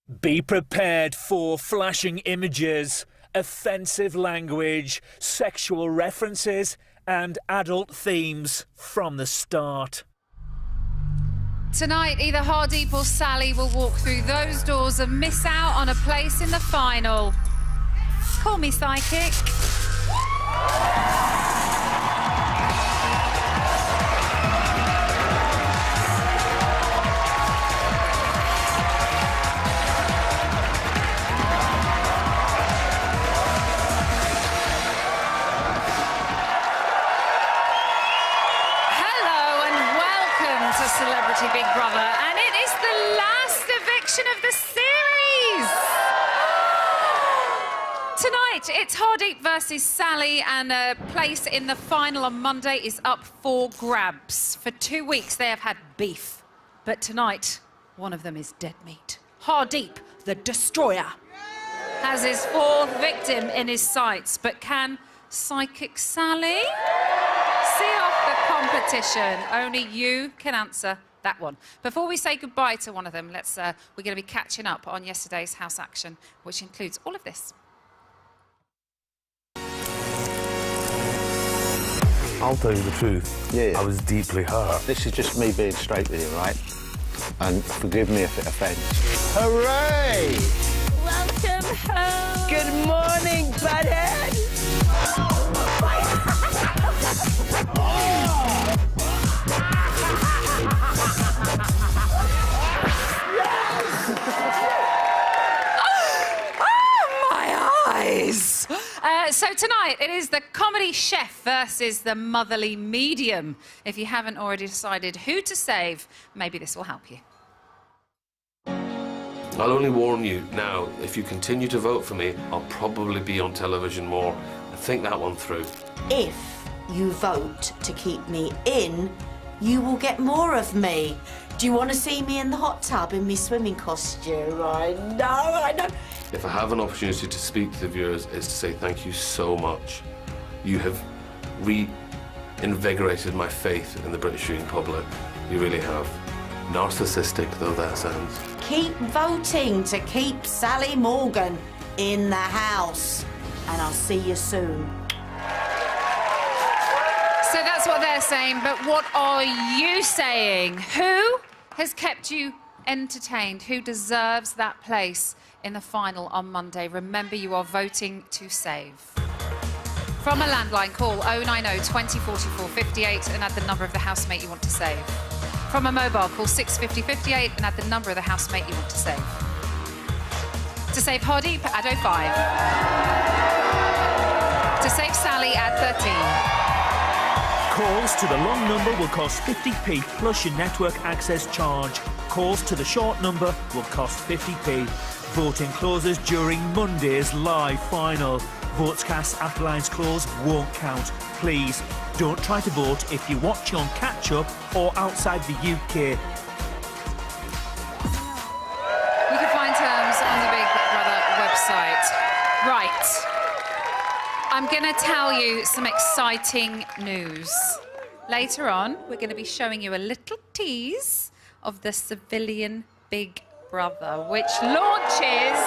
Be prepared for flashing images, offensive language, sexual references and adult themes from the start. Tonight, either Hardeep or Sally will walk through those doors and miss out on a place in the final. Call me psychic. Celebrity Big Brother, and it is the last eviction of the series. Tonight, it's Hardeep versus Sally, and a place in the final on Monday is up for grabs. For 2 weeks, they have had beef, but tonight, one of them is dead meat. Hardeep, the destroyer, has his fourth victim in his sights, but can Psychic Sally see off the competition? Only you can answer that one. Before we say goodbye to one of them, we're going to be catching up on yesterday's house action, which includes all of this. I'll tell you the truth. Yeah. I was deeply hurt. This is just me being straight with you, right? And forgive me if it offends. Hooray! Welcome home. Good morning, butthead. Oh, my eyes! So tonight, it is the comedy chef versus the motherly medium. If you haven't already decided who to save, maybe this will help you. I'll only warn you now, if you continue to vote for me, I'll probably be on television more. Think that one through. If you vote to keep me in, you will get more of me. Do you want to see me in the hot tub in my swimming costume? I know. If I have an opportunity to speak to the viewers, it's to say thank you so much. You have reinvigorated my faith in the British viewing public. You really have. Narcissistic though that sounds. Keep voting to keep Sally Morgan in the house. And I'll see you soon. So that's what they're saying, but what are you saying? Who has kept you entertained? Who deserves that place in the final on Monday? Remember, you are voting to save. From a landline, call 090 20 44 58 and add the number of the housemate you want to save. From a mobile, call 650 58 and add the number of the housemate you want to save. To save Hardeep, add 05. To save Sally, add 13. Calls to the long number will cost 50p plus your network access charge. Calls to the short number will cost 50p. Voting closes during Monday's live final. Votes cast after lines close won't count. Please, don't try to vote if you watch on catch-up or outside the UK. You can find terms on the Big Brother website. Right. I'm going to tell you some exciting news. Later on, we're going to be showing you a little tease of the civilian Big Brother, which launches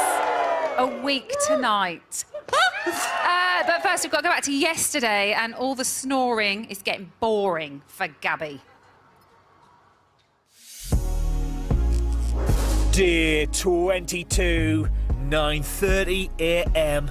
a week tonight. But first, we've got to go back to yesterday, and all the snoring is getting boring for Gabby. Dear 22, 9:30 a.m.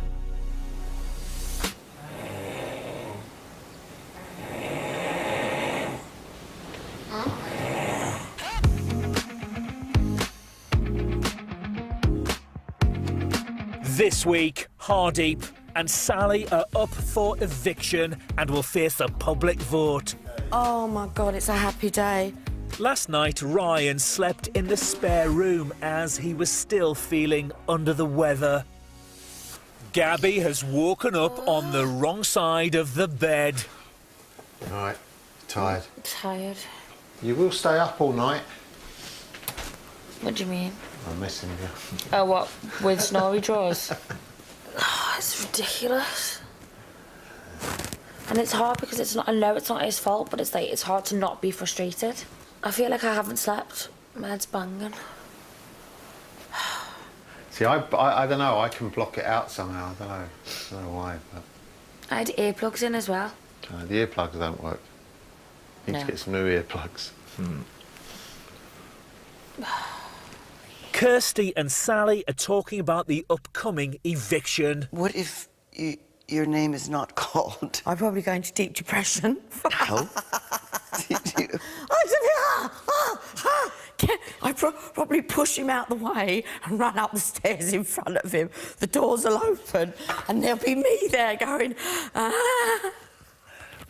This week, Hardeep and Sally are up for eviction and will face a public vote. Oh my God, it's a happy day. Last night, Ryan slept in the spare room as he was still feeling under the weather. Gabby has woken up on the wrong side of the bed. All right, tired. Tired. You will stay up all night. What do you mean? I'm messing with you. Oh, what? With snowy drawers? Oh, it's ridiculous. And it's hard because it's not, I know it's not his fault, but it's like, it's hard to not be frustrated. I feel like I haven't slept. My head's banging. See, I don't know. I can block it out somehow. I don't know why. But I had earplugs in as well. the earplugs don't work. Need No. to get some new earplugs. Kirsty and Sally are talking about the upcoming eviction. What if your name is not called? I'm probably going into deep depression. How? I probably push him out the way and run up the stairs in front of him. The doors will open and there'll be me there going, ah.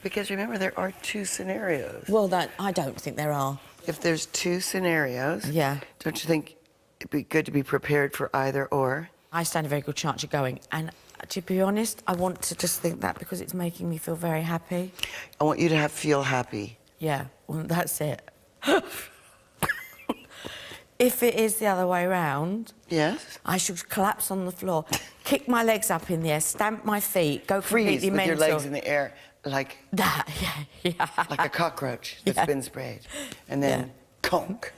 Because remember, there are two scenarios. Well, I don't think there are. If there's two scenarios, Yeah. don't you think it'd be good to be prepared for either or? I stand a very good chance of going. And to be honest, I want to just think that because it's making me feel very happy. I want you to feel happy. Yeah, well, that's it. If it is the other way round, Yes? I should collapse on the floor, kick my legs up in the air, stamp my feet, go Freeze completely with mental. your legs in the air like That, yeah. like a cockroach that's Yeah. been sprayed. And then conk.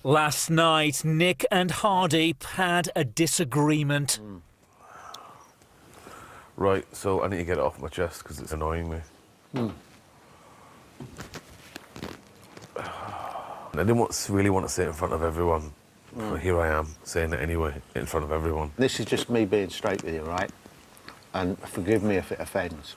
Last night, Nick and Hardy had a disagreement. Right, so I need to get it off my chest because it's annoying me. I didn't really want to say it in front of everyone. But here I am, saying it anyway, in front of everyone. This is just me being straight with you, right? And forgive me if it offends.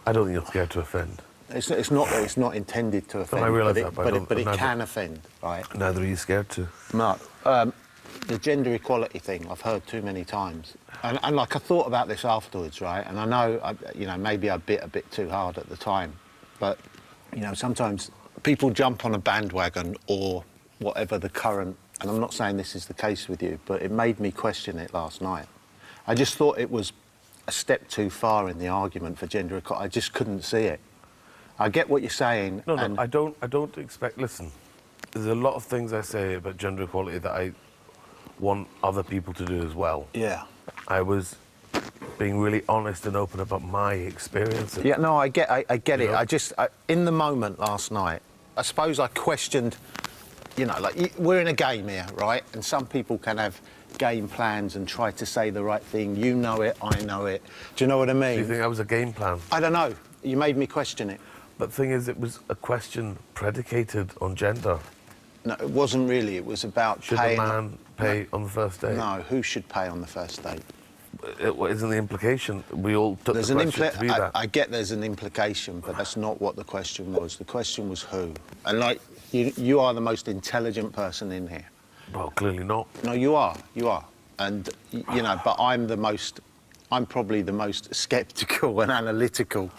I don't think you're scared to offend. It's not intended to offend. I realise but that, but it neither- can offend, right? Neither are you scared to. Mark, the gender equality thing I've heard too many times, and like I thought about this afterwards, right? And I know, maybe I bit a bit too hard at the time, but sometimes people jump on a bandwagon or whatever the current. And I'm not saying this is the case with you, but it made me question it last night. I just thought it was a step too far in the argument for gender equality. I just couldn't see it. I get what you're saying. No, and I don't expect. Listen, there's a lot of things I say about gender equality that I want other people to do as well. Yeah. I was being really honest and open about my experience. Yeah, no, I get it. know? In the moment last night, I suppose I questioned, we're in a game here, right? And some people can have game plans and try to say the right thing. You know it, I know it. Do you know what I mean? Do you think that was a game plan? I don't know. You made me question it. But the thing is, it was a question predicated on gender. No, it wasn't really. It was about Should paying. a man pay on the first date? No, who should pay on the first date? Isn't the implication we all took There's the question to be that? I get there's an implication, but that's not what the question was. The question was who. And you are the most intelligent person in here. Well, clearly not. No, you are. And but I'm probably the most sceptical and analytical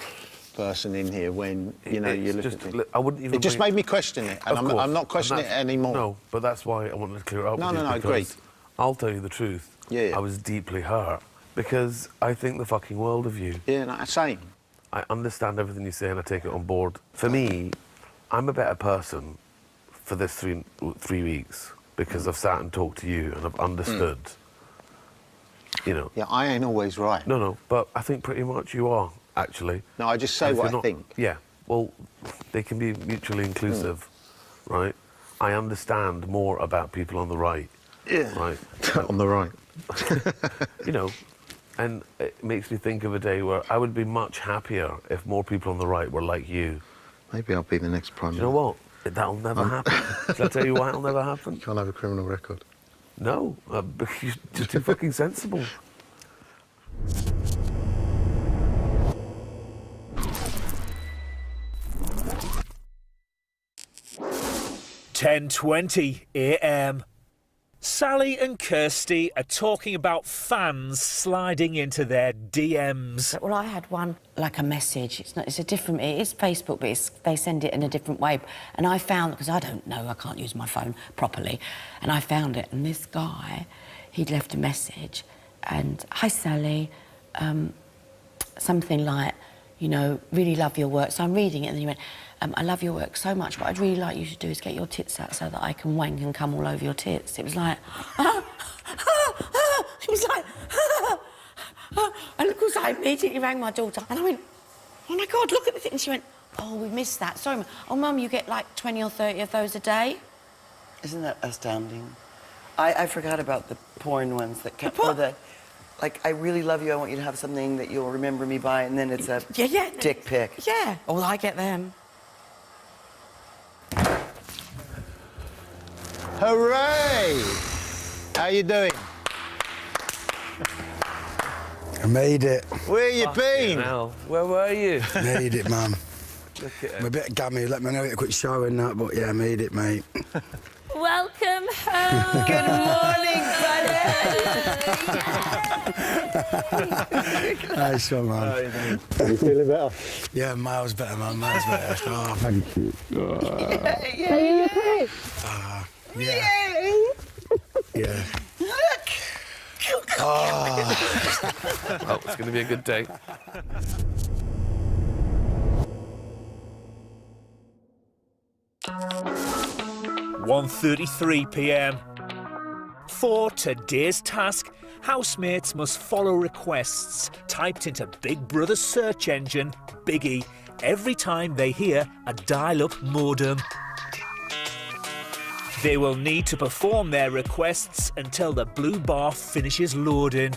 person in here when you look at things. I wouldn't even. It just made me question it, and I'm not questioning it anymore. No, but that's why I wanted to clear it up. No, with you, no, agreed. because I'll tell you the truth. Yeah. I was deeply hurt because I think the fucking world of you. Yeah, no, same. I understand everything you say and I take it on board. For me, I'm a better person for this three weeks because I've sat and talked to you and I've understood. Yeah, I ain't always right. No, but I think pretty much you are, actually. No, I just say And if what you're I not- think. Yeah, well, they can be mutually inclusive, right? I understand more about people on the right. Yeah. Right. On the right. And it makes me think of a day where I would be much happier if more people on the right were like you. Maybe I'll be the next prime Do you know what? That'll never happen. Shall I tell you why it'll never happen? Can't have a criminal record. No, you're just too fucking sensible. (10:20 a.m). Sally and Kirsty are talking about fans sliding into their DMs. Well, I had one, like a message. It's a different, it is Facebook, but they send it in a different way. And I found, because I don't know, I can't use my phone properly, and I found it, and this guy, he'd left a message, and, "Hi, Sally," something like, really love your work. So I'm reading it, and then he went, "I love your work so much. What I'd really like you to do is get your tits out so that I can wank and come all over your tits." It was like, it was like, and of course I immediately rang my daughter, and I went, "Oh my God, look at this!" And she went, "Oh, we missed that. Sorry, Mum. Oh, Mum, you get like 20 or 30 of those a day?" Isn't that astounding? I forgot about the porn ones that kept, or the, like, I really love you, I want you to have something that you'll remember me by, and then it's a dick pic. Yeah. Well, I get them. Hooray! How you doing? I made it. Where you been? Now, where were you? Made it, man. Look at I'm a it. bit gammy, let me know, get a quick shower and that, but yeah, I made it, mate. Welcome home. Good morning, buddy. Nice one, man. You feeling better? Yeah, miles better, man, miles better. Oh, thank you. Yeah. Yeah. Oh, it's going to be a good day. 1:33 p.m. For today's task, housemates must follow requests typed into Big Brother's search engine, Biggie, every time they hear a dial-up modem. They will need to perform their requests until the blue bar finishes loading.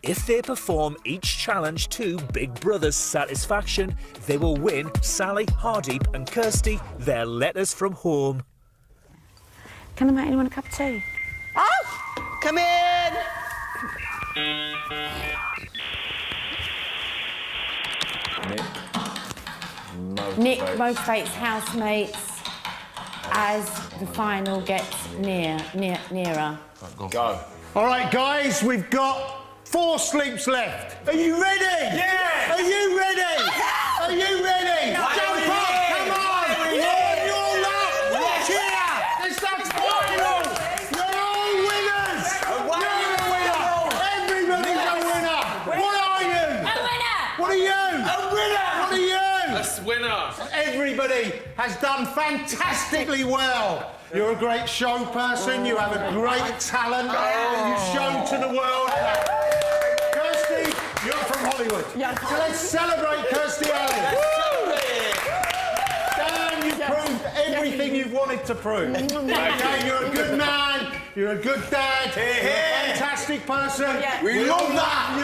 If they perform each challenge to Big Brother's satisfaction, they will win Sally, Hardeep and Kirsty their letters from home. Can I make anyone a cup of tea? Oh! Come in! Nick motivates housemates as the final gets nearer. Go. All right, guys, we've got 4 sleeps left. Are you ready? Yeah! Are you ready? Are you ready? Jump up! Come on! You're all up! Cheer! It's the final! You're all winners! You're a winner! Everybody's a winner! What are you? A winner! What are you? A winner! What are you? That's winner. Everybody has done fantastically well. You're a great show person. You have a great talent that you've shown to the world. Kirsty, you're from Hollywood. So let's celebrate Kirsty Alley. Dan, you've proved everything you've wanted to prove. Okay, you're a good man. You're a good dad. You're a fantastic person. We love that.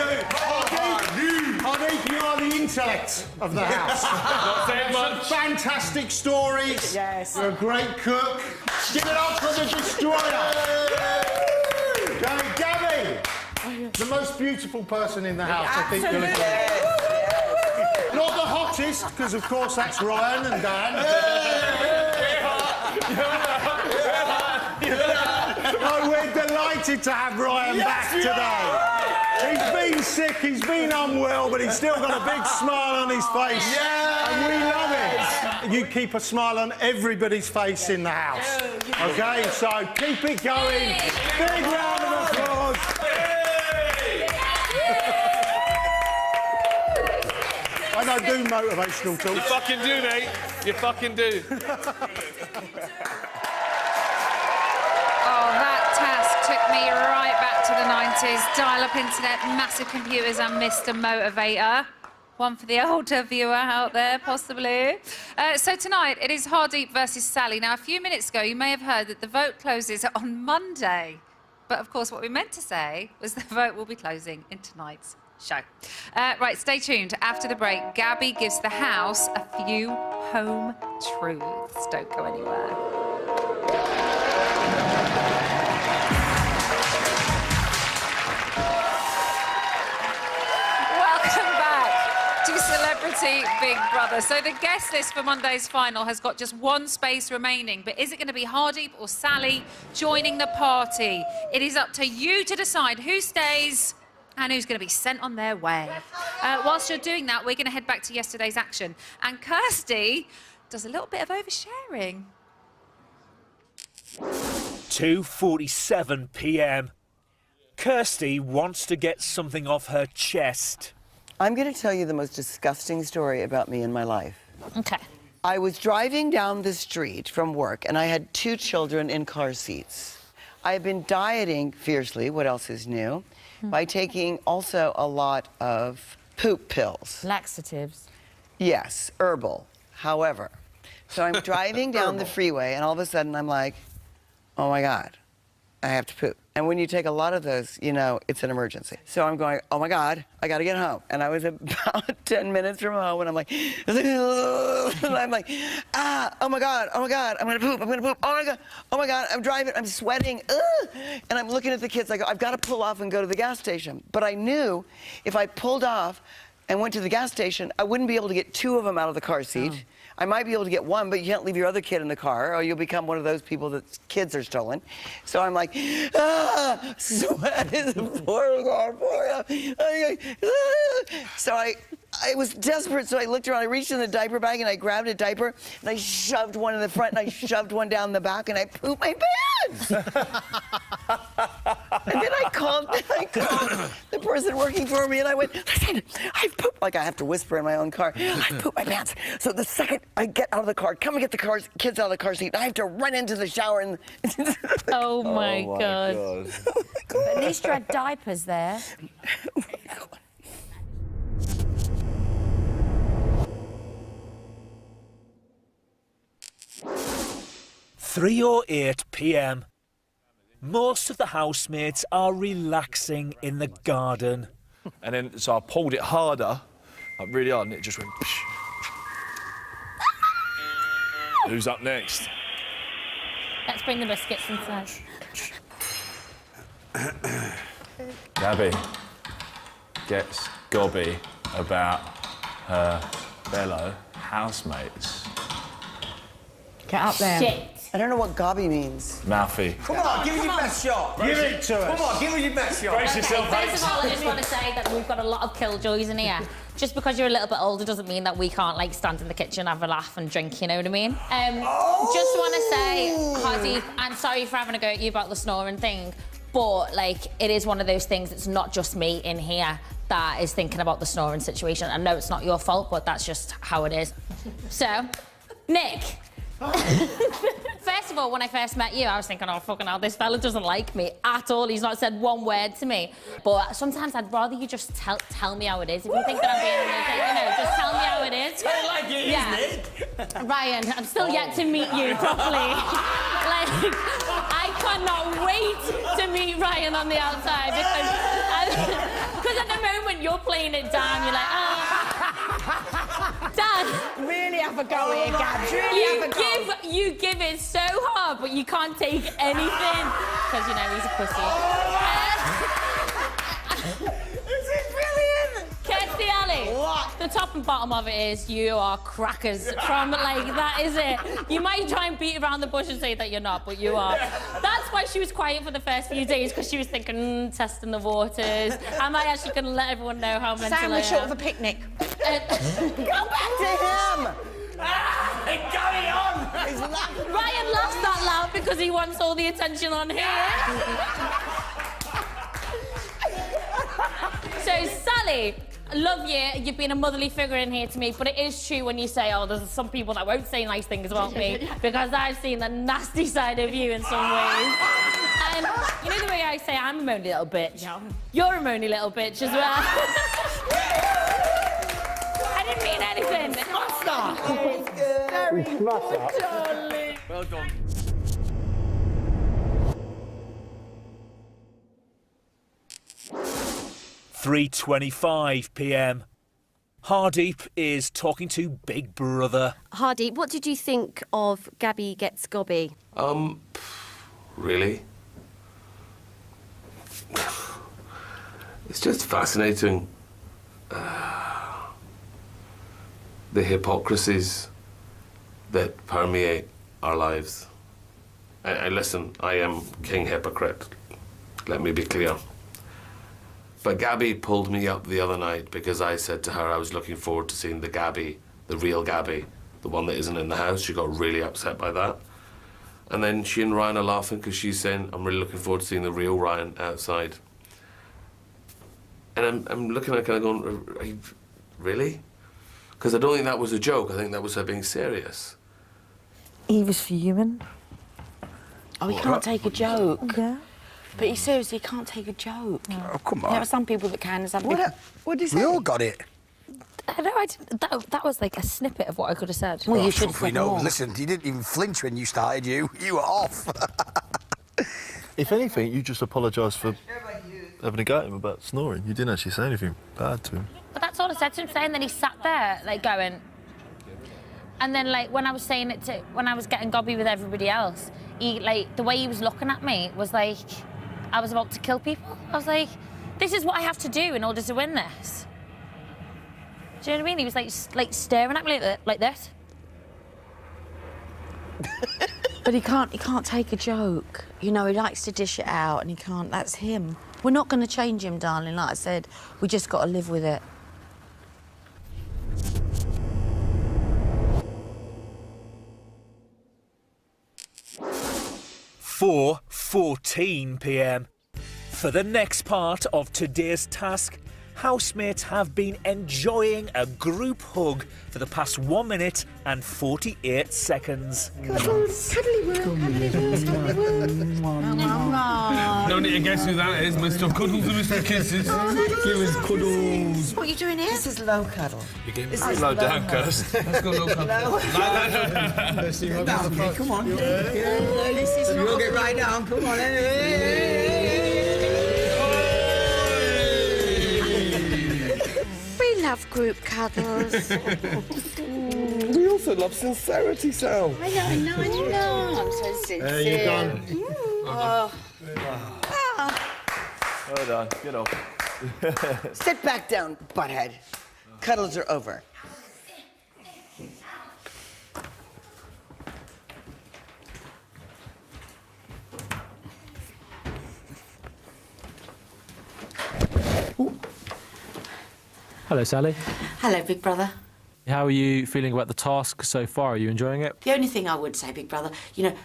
Hardeep, you are the intellect of the house. Not saying much. Fantastic stories. Yes. You're a great cook. Give it up for the destroyer. Okay, Gabby, the most beautiful person in the house, I think you'll agree. Not the hottest, because of course that's Ryan and Dan. Oh, we're delighted to have Ryan back today. He's been sick, he's been unwell, but he's still got a big smile on his face. Yeah! And we love it. You keep a smile on everybody's face in the house. Okay, so keep it going. Big round of applause. I don't do motivational talks. You fucking do, mate. You fucking do. Oh, that task took me right back to the 90s. Dial-up internet, massive computers and Mr. Motivator. One for the older viewer out there, possibly. So tonight, it is Hardeep versus Sally. Now, a few minutes ago, you may have heard that the vote closes on Monday. But, of course, what we meant to say was the vote will be closing in tonight's show. Right, stay tuned. After the break, Gabby gives the house a few home truths. Don't go anywhere. Celebrity Big Brother. So the guest list for Monday's final has got just one space remaining, but is it going to be Hardeep or Sally joining the party? It is up to you to decide who stays and who's going to be sent on their way. Whilst you're doing that, we're going to head back to yesterday's action. And Kirsty does a little bit of oversharing. 2:47 p.m. Kirsty wants to get something off her chest. I'm going to tell you the most disgusting story about me in my life. Okay. I was driving down the street from work, and I had 2 children in car seats. I have been dieting fiercely, what else is new, by taking also a lot of poop pills. Laxatives. Yes, herbal. However, so I'm driving down the freeway, and all of a sudden I'm like, oh my God, I have to poop. And when you take a lot of those, you know, it's an emergency. So I'm going, oh my God, I got to get home. And I was about 10 minutes from home, and I'm like, and I'm like, oh my God, I'm going to poop, oh my God, I'm driving, I'm sweating, and I'm looking at the kids, I go, I've got to pull off and go to the gas station. But I knew if I pulled off and went to the gas station, I wouldn't be able to get 2 of them out of the car seat. Oh. I might be able to get 1, but you can't leave your other kid in the car, or you'll become one of those people that kids are stolen. So I'm like, sweat is pouring on. So I was desperate, so I looked around, I reached in the diaper bag, and I grabbed a diaper, and I shoved one in the front, and I shoved one down the back, and I pooped my pants! And then I called the person working for me, and I went, listen, I've pooped. Like, I have to whisper in my own car, I pooped my pants. So the second I get out of the car, come and get the kids out of the car seat, I have to run into the shower and... Oh my God. But at least you had diapers there. Oh my God. 3:08 p.m. Most of the housemates are relaxing in the garden. And then, so I pulled it harder, like really hard, and it just went... Psh. Who's up next? Let's bring the biscuits inside. Gabby gets gobby about her fellow housemates. Get up there. Shit. I don't know what gobby means. Mouthy. Come on, give us your best shot. Give it to us. Come on, give us your best shot. Brace yourself, Okay, first of all, I just want to say that we've got a lot of killjoys in here. Just because you're a little bit older doesn't mean that we can't, like, stand in the kitchen, have a laugh and drink, you know what I mean? Just want to say, Hardy, I'm sorry for having a go at you about the snoring thing, but, like, it is one of those things, it's not just me in here that is thinking about the snoring situation. I know it's not your fault, but that's just how it is. So, Nick. First of all, when I first met you, I was thinking, oh, fucking hell, this fella doesn't like me at all. He's not said one word to me. But sometimes I'd rather you just tell me how it is. If you think that I'm being, you know, just tell me how it is. Tell it like it is, Nick. Ryan, I'm still yet to meet you properly. Like, I cannot wait to meet Ryan on the outside because at the moment you're playing it down, you're like, oh. Dan, Really have a go at it, Gabs. Really have a go. you give it so hard, but you can't take anything because you know he's a pussy. This is brilliant. Kirstie Alley, What? the top and bottom of it is you are crackers. From like that is it. You might try and beat around the bush and say that you're not, but you are. That's why she was quiet for the first few days because she was thinking, testing the waters. Am I actually going to let everyone know how mental I am? Sandwich short of a picnic. Go back to him! Carry on! Ryan laughs that loud because he wants all the attention on him. So, Sally, I love you. You've been a motherly figure in here to me, but it is true when you say, oh, there's some people that won't say nice things about me because I've seen the nasty side of you in some ways. And you know the way I say I'm a moany little bitch? Yeah. You're a moany little bitch as well. I didn't mean anything. Very good, darling. Well done. 3:25 p.m. Hardeep is talking to Big Brother. Hardy, what did you think of Gabby Gets Gobby? Really? It's just fascinating. The hypocrisies that permeate our lives. And listen, I am king hypocrite. Let me be clear. But Gabby pulled me up the other night because I said to her I was looking forward to seeing the Gabby, the real Gabby, the one that isn't in the house. She got really upset by that. And then she and Ryan are laughing because she's saying, I'm really looking forward to seeing the real Ryan outside. And I'm looking at her kind of going, are you, really? Because I don't think that was a joke. I think that was her being serious. He was fuming. Oh, he can't take a joke. Yeah. But he seriously can't take a joke. Oh, come on. There are some people that can. There's some people... What did he say? We all got it. I know, I didn't, that was like a snippet of what I could have said. Well, you should have We said know. more. Listen, you didn't even flinch when you started. You were off. If anything, you just apologised for having a go at him about snoring. You didn't actually say anything bad to him. But that's all I said to him today, and then he sat there, like, going... And then, like, when I was saying it to... When I was getting gobby with everybody else, he, like, the way he was looking at me was like I was about to kill people. I was like, this is what I have to do in order to win this. Do you know what I mean? He was, like staring at me like this. But he can't take a joke. You know, he likes to dish it out, and he can't. That's him. We're not going to change him, darling. Like I said, we just got to live with it. 4:14 p.m. For the next part of today's task, housemates have been enjoying a group hug for the past 1 minute and 48 seconds. Cuddles, cuddly work, cuddly work. No need to guess who that is. Mr. Cuddles and Mr. Kisses. Give us cuddles. What are you doing here? This is low cuddle. You're getting This is low down, cuz. Let's go low cuddle. Let's see what happens. Come on. This is We'll get right down. Come on. We love group cuddles. We also love sincerity, Sal. I know. I'm so sincere. You're done. Well done. Get off. Sit back down, butthead. Cuddles are over. Hello, Sally. Hello, big brother. How are you feeling about the task so far? Are you enjoying it? The only thing I would say, big brother, you know,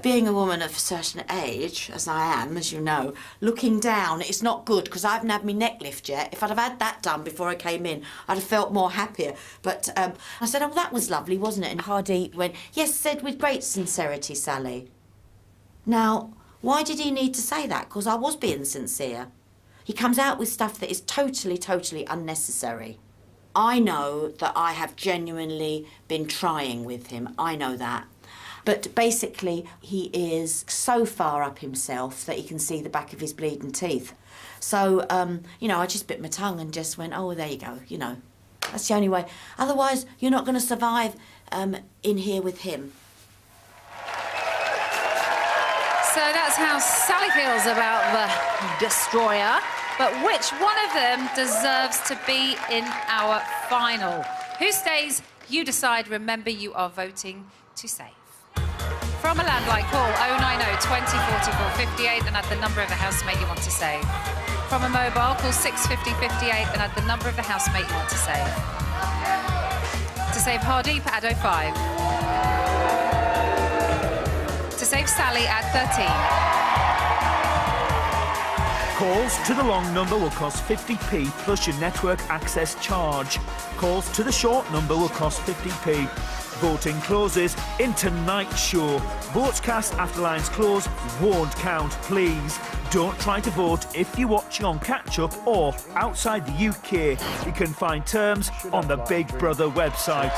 being a woman of a certain age, as I am, as you know, looking down, it's not good, because I haven't had my neck lift yet. If I'd have had that done before I came in, I'd have felt more happier. But I said, oh, that was lovely, wasn't it? And Hardy went, yes, said with great sincerity, Sally. Now, why did he need to say that? Because I was being sincere. He comes out with stuff that is totally, totally unnecessary. I know that I have genuinely been trying with him. I know that. But basically, he is so far up himself that he can see the back of his bleeding teeth. So, you know, I just bit my tongue and just went, oh, there you go, you know. That's the only way. Otherwise, you're not going to survive in here with him. So that's how Sally feels about the Destroyer. But which one of them deserves to be in our final? Who stays? You decide. Remember, you are voting to save. From a landline, call 090 20 44 58 and add the number of the housemate you want to save. From a mobile, call 650 58 and add the number of the housemate you want to save. To save Hardeep, add 05. To save Sally, add 13. Calls to the long number will cost 50p plus your network access charge. Calls to the short number will cost 50p. Voting closes in tonight's show. Votes cast after lines close won't count, please. Don't try to vote if you're watching on catch-up or outside the UK. You can find terms on the Big Brother website.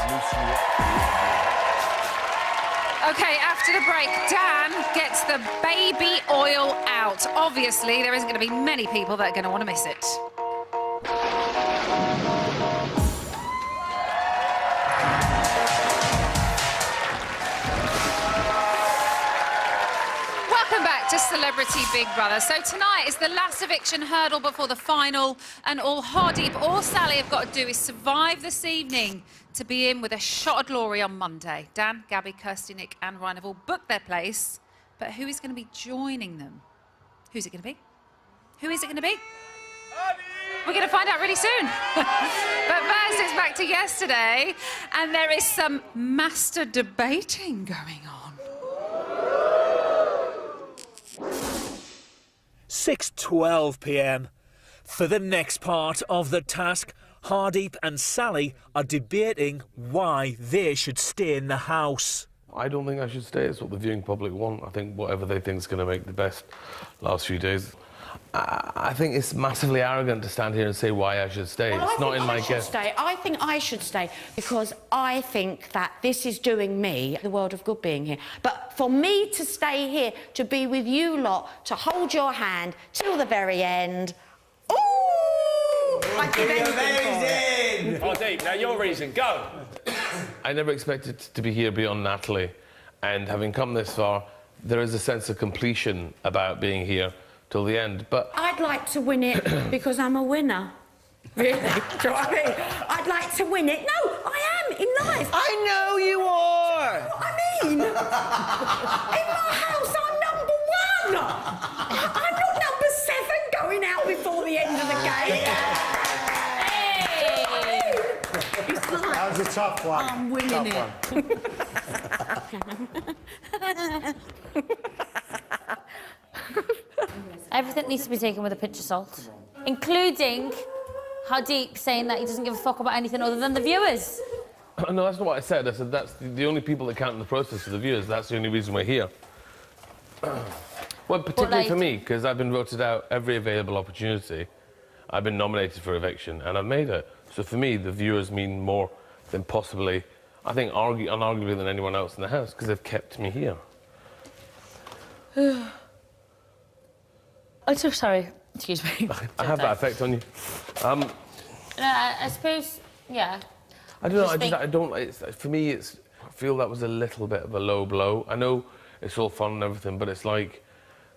OK, after the break, Dan gets the baby oil out. Obviously, there isn't going to be many people that are going to want to miss it. Welcome back to Celebrity Big Brother. So tonight is the last eviction hurdle before the final, and all Hardeep or Sally have got to do is survive this evening to be in with a shot of glory on Monday. Dan, Gabby, Kirsty, Nick and Ryan have all booked their place, but who is going to be joining them? Who's it going to be? Who is it going to be? We're going to find out really soon. But first, it's back to yesterday, and there is some master debating going on. 6:12 p.m. For the next part of the task, Hardeep and Sally are debating why they should stay in the house. I don't think I should stay. It's what the viewing public want. I think whatever they think is going to make the best last few days. I think it's massively arrogant to stand here and say why I should stay. Well, it's not in my gift. Stay. I think I should stay because I think that this is doing me the world of good being here. But for me to stay here, to be with you lot, to hold your hand till the very end, ooh! I'd give anything for it. Deep, now your reason, go. I never expected to be here beyond Natalie, and having come this far, there is a sense of completion about being here till the end, but... I'd like to win it because I'm a winner. Really? Do you know what I mean? I'd like to win it. No, I am in life. I know you are. Do you know what I mean? In my house, I'm number 1. I'm not number 7 going out before the end of the game. Hey! It's like, That was a tough one. I'm winning Everything needs to be taken with a pinch of salt, including Hardeep saying that he doesn't give a fuck about anything other than the viewers. No, that's not what I said. I said that's the only people that count in the process are the viewers. That's the only reason we're here. Well, particularly for me, because I've been voted out every available opportunity. I've been nominated for Eviction, and I've made it. So for me, the viewers mean more than possibly, I think, unarguably than anyone else in the house, because they've kept me here. I'm so sorry. Excuse me. I have that effect on you. I suppose, yeah. I don't know. I don't. For me, I feel that was a little bit of a low blow. I know it's all fun and everything, but it's like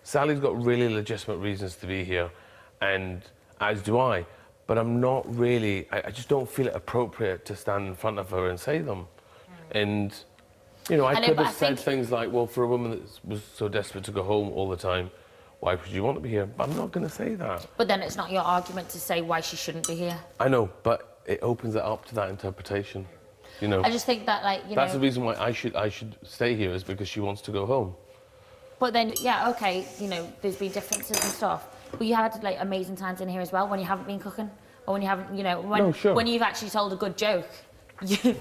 Sally's got really legitimate reasons to be here, and as do I. But I'm not really. I just don't feel it appropriate to stand in front of her and say them. And you know, I could have said things like, "Well, for a woman that was so desperate to go home all the time, why would you want to be here?" But I'm not going to say that. But then it's not your argument to say why she shouldn't be here. I know, but it opens it up to that interpretation. You know. I just think that, like, you know. That's the reason why I should stay here, is because she wants to go home. But then, yeah, okay, you know, there's been differences and stuff. But you had, like, amazing times in here as well when you haven't been cooking, or when you haven't, you know, when you've actually told a good joke.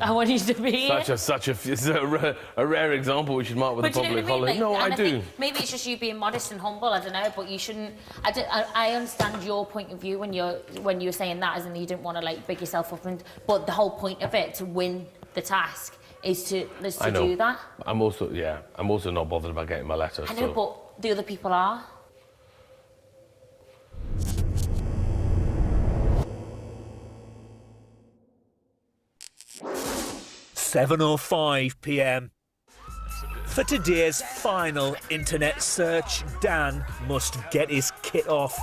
I want you to be here. It's a rare example we should mark with a public holiday. No, I do. Maybe it's just you being modest and humble. I don't know, but you shouldn't. I understand your point of view when you're saying that, as in you didn't want to like big yourself up, but the whole point of it to win the task is to do that. I'm also not bothered about getting my letter. I know, but the other people are. .05 p.m. For today's final internet search, Dan must get his kit off.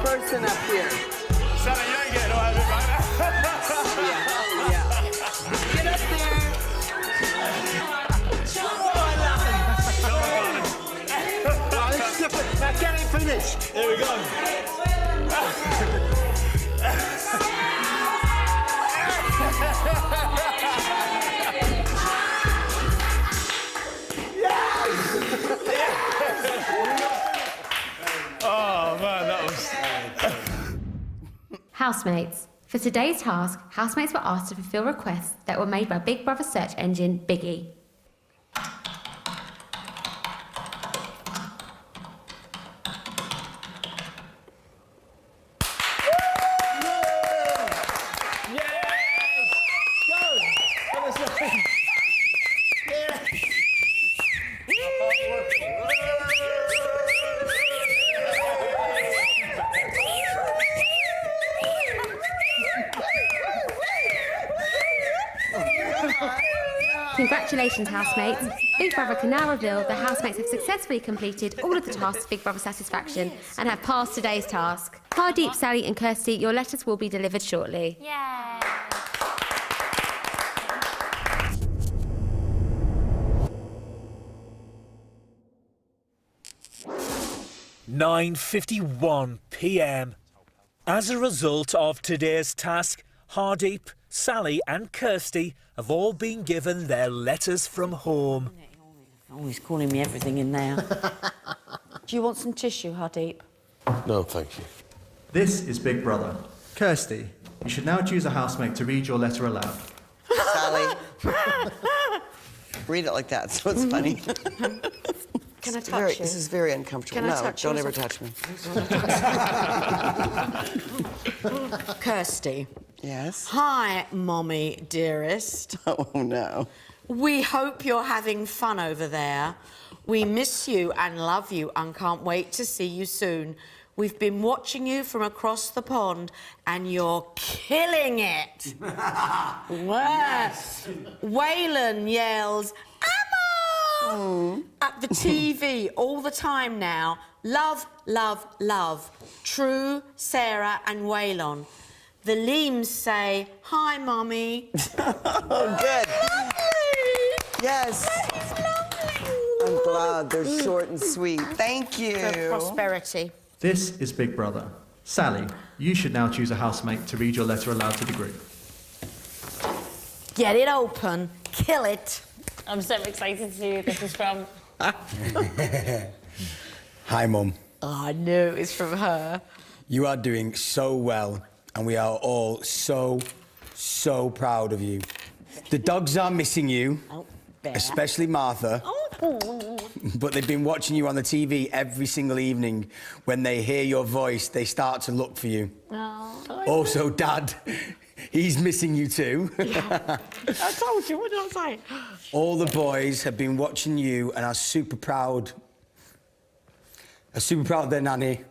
Person up here. Sally, you ain't getting all of it right now. Yeah. Get up there. Let's skip it. Now get it finished. Here we go. Oh man, that was... Housemates. For today's task, housemates were asked to fulfil requests that were made by Big Brother search engine Biggie. Congratulations, housemates. Big Brother can now reveal the housemates have successfully completed all of the tasks to Big Brother's satisfaction and have passed today's task. Hardeep, Sally and Kirsty, your letters will be delivered shortly. Yay! 9:51 p.m. As a result of today's task, Hardeep, Sally and Kirsty have all been given their letters from home. Oh, he's calling me everything in there. Do you want some tissue, Hardeep? No, thank you. This is Big Brother. Kirsty, you should now choose a housemate to read your letter aloud. Sally. Read it like that, so it's funny. Can I touch you? This is very uncomfortable. Can I no, touch don't you? ever touch me. Kirsty. Yes? Hi, Mommy dearest. Oh, no. We hope you're having fun over there. We miss you and love you and can't wait to see you soon. We've been watching you from across the pond and you're killing it. Yes. Waylon yells, Emma! At the TV all the time now. Love, love, love. True, Sarah and Waylon. The Leams say, hi, Mummy. Oh, good. Yes. I'm glad they're short and sweet. Thank you. For prosperity. This is Big Brother. Sally, you should now choose a housemate to read your letter aloud to the group. Get it open. Kill it. I'm so excited to see who this is from. Hi, Mum. Oh, I knew it was from her. You are doing so well, and we are all so proud of you. The dogs are missing you, especially Martha. But they've been watching you on the TV every single evening. When they hear your voice, they start to look for you. Also, Dad, he's missing you too. I told you, what did I say? All the boys have been watching you and are super proud. Are super proud of their nanny.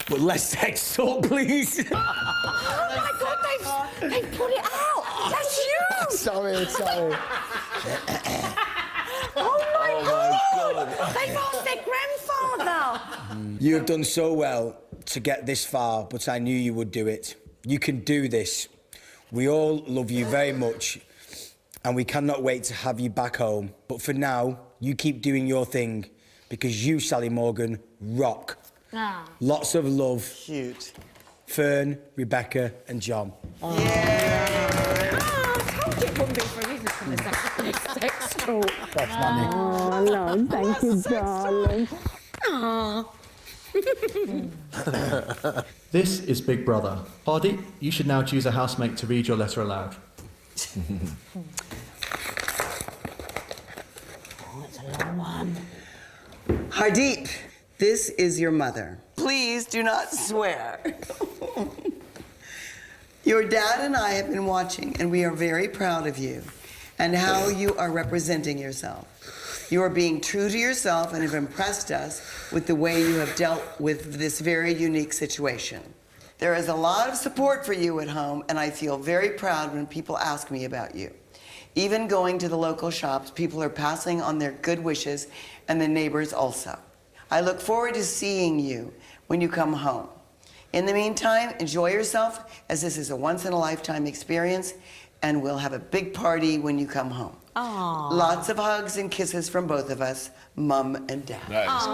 But less sex talk, please. Oh my God, they've put it out. That's you. Sorry. Oh my God. They've asked their grandfather. You have done so well to get this far, but I knew you would do it. You can do this. We all love you very much, and we cannot wait to have you back home. But for now, you keep doing your thing, because you, Sally Morgan, rock. Lots of love. Cute. Fern, Rebecca, and John. I told you it wouldn't be for a reason for this sex talk. That's money. Oh, no, thank you, darling. This is Big Brother. Hardy, you should now choose a housemate to read your letter aloud. That's a long one. Hardeep, this is your mother. Please do not swear. Your dad and I have been watching, and we are very proud of you and how you are representing yourself. You are being true to yourself and have impressed us with the way you have dealt with this very unique situation. There is a lot of support for you at home, and I feel very proud when people ask me about you. Even going to the local shops, people are passing on their good wishes, and the neighbors also. I look forward to seeing you when you come home. In the meantime, enjoy yourself, as this is a once-in-a-lifetime experience, and we'll have a big party when you come home. Aww. Lots of hugs and kisses from both of us, Mum and Dad. Nice.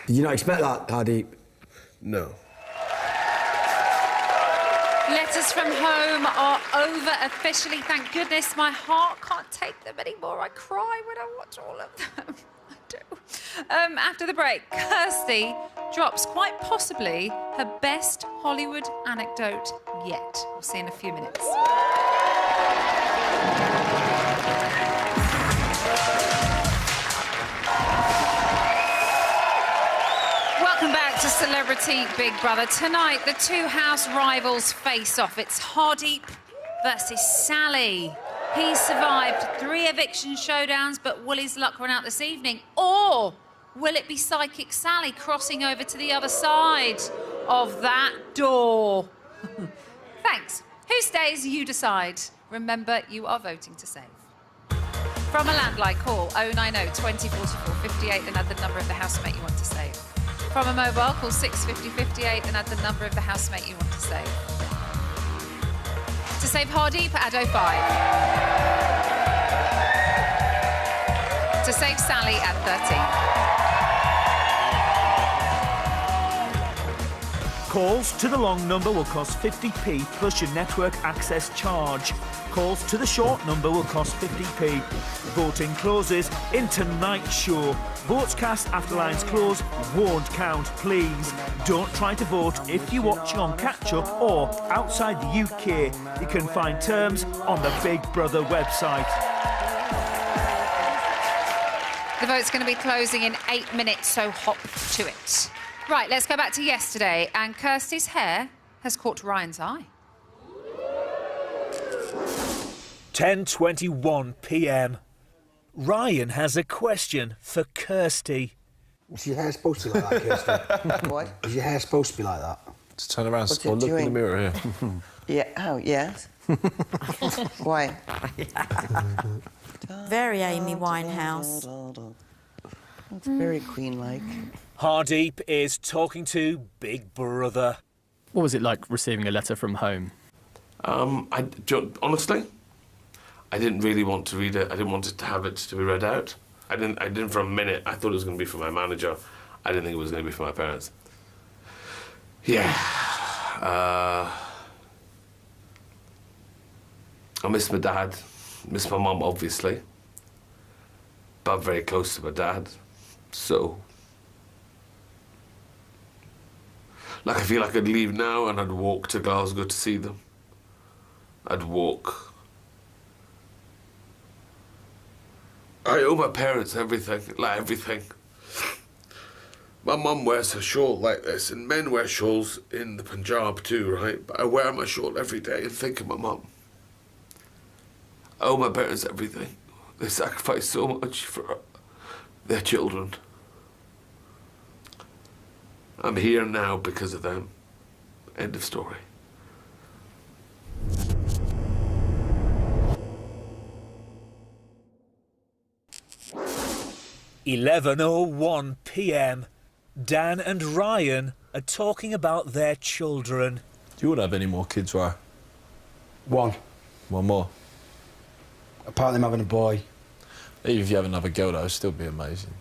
Did you not expect that, Hardeep? No. Letters from home are over officially. Thank goodness. My heart can't take them anymore. I cry when I watch all of them. I do. After the break, Kirsty drops quite possibly her best Hollywood anecdote yet. We'll see in a few minutes. Welcome back to Celebrity Big Brother. Tonight, the two house rivals face off. It's Hardeep versus Sally. He survived 3 eviction showdowns, but will his luck run out this evening? Or will it be Psychic Sally crossing over to the other side? of that door. Thanks. Who stays, you decide. Remember, you are voting to save. From a landline, call 090 20 44 58 and add the number of the housemate you want to save. From a mobile, call 650 58 and add the number of the housemate you want to save. To save Hardeep, add 05. To save Sally, add 13. Calls to the long number will cost 50p plus your network access charge. Calls to the short number will cost 50p. Voting closes in tonight's show. Votes cast after lines close won't count, please. Don't try to vote if you're watching on catch-up or outside the UK. You can find terms on the Big Brother website. The vote's going to be closing in 8 minutes, so hop to it. Right, let's go back to yesterday, and Kirsty's hair has caught Ryan's eye. 10:21 p.m. Ryan has a question for Kirsty. Is your hair supposed to be like that, Kirsty? What? Is your hair supposed to be like that? Just turn around What's or it look in the doing? mirror here. Yeah, oh, yes. Why? Very Amy Winehouse. It's very queen-like. Hardeep is talking to Big Brother. What was it like receiving a letter from home? Honestly, I didn't really want to read it. I didn't want it to have it to be read out. I didn't for a minute. I thought it was going to be for my manager. I didn't think it was going to be for my parents. Yeah. I miss my dad. Miss my mum, obviously. But I'm very close to my dad. So... like, I feel like I'd leave now and I'd walk to Glasgow to see them. I'd walk. I owe my parents everything, like everything. My mum wears a shawl like this, and men wear shawls in the Punjab too, right? But I wear my shawl every day and think of my mum. I owe my parents everything. They sacrifice so much for their children. I'm here now because of them. End of story. 11:01 p.m. Dan and Ryan are talking about their children. Do you want to have any more kids, Ryan? One. One more? Apparently I'm having a boy. Even if you have another girl, that would still be amazing.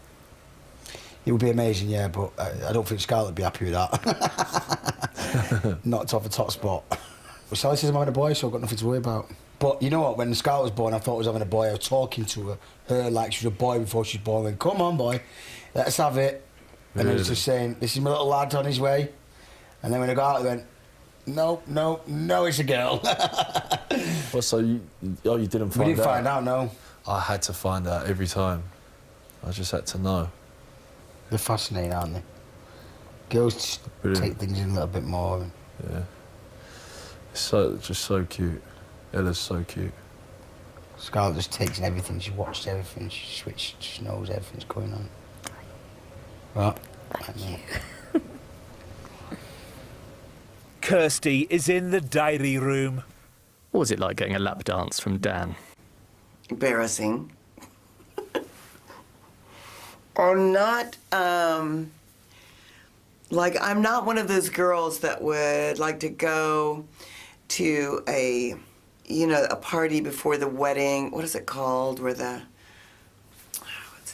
It would be amazing, yeah, but I don't think Scarlett would be happy with that. Knocked off the top spot. Well, Sally says I'm having a boy, so I've got nothing to worry about. But you know what, when Scarlett was born, I thought I was having a boy. I was talking to her like she was a boy before she was born. I went, come on, boy, let's have it. And I was just saying, this is my little lad on his way. And then when I got out, I went, no, it's a girl. Well, so you didn't find out? We didn't find out, no. I had to find out every time. I just had to know. They're fascinating, aren't they? Girls just take things in a little bit more. Yeah. It's just so cute. Ella's so cute. Scarlett just takes in everything. She watches everything. She knows everything's going on. Right. Thank you. Kirsty is in the diary room. What was it like getting a lap dance from Dan? Embarrassing. Or not, like, I'm not one of those girls that would like to go to a party before the wedding. What is it called? Where it's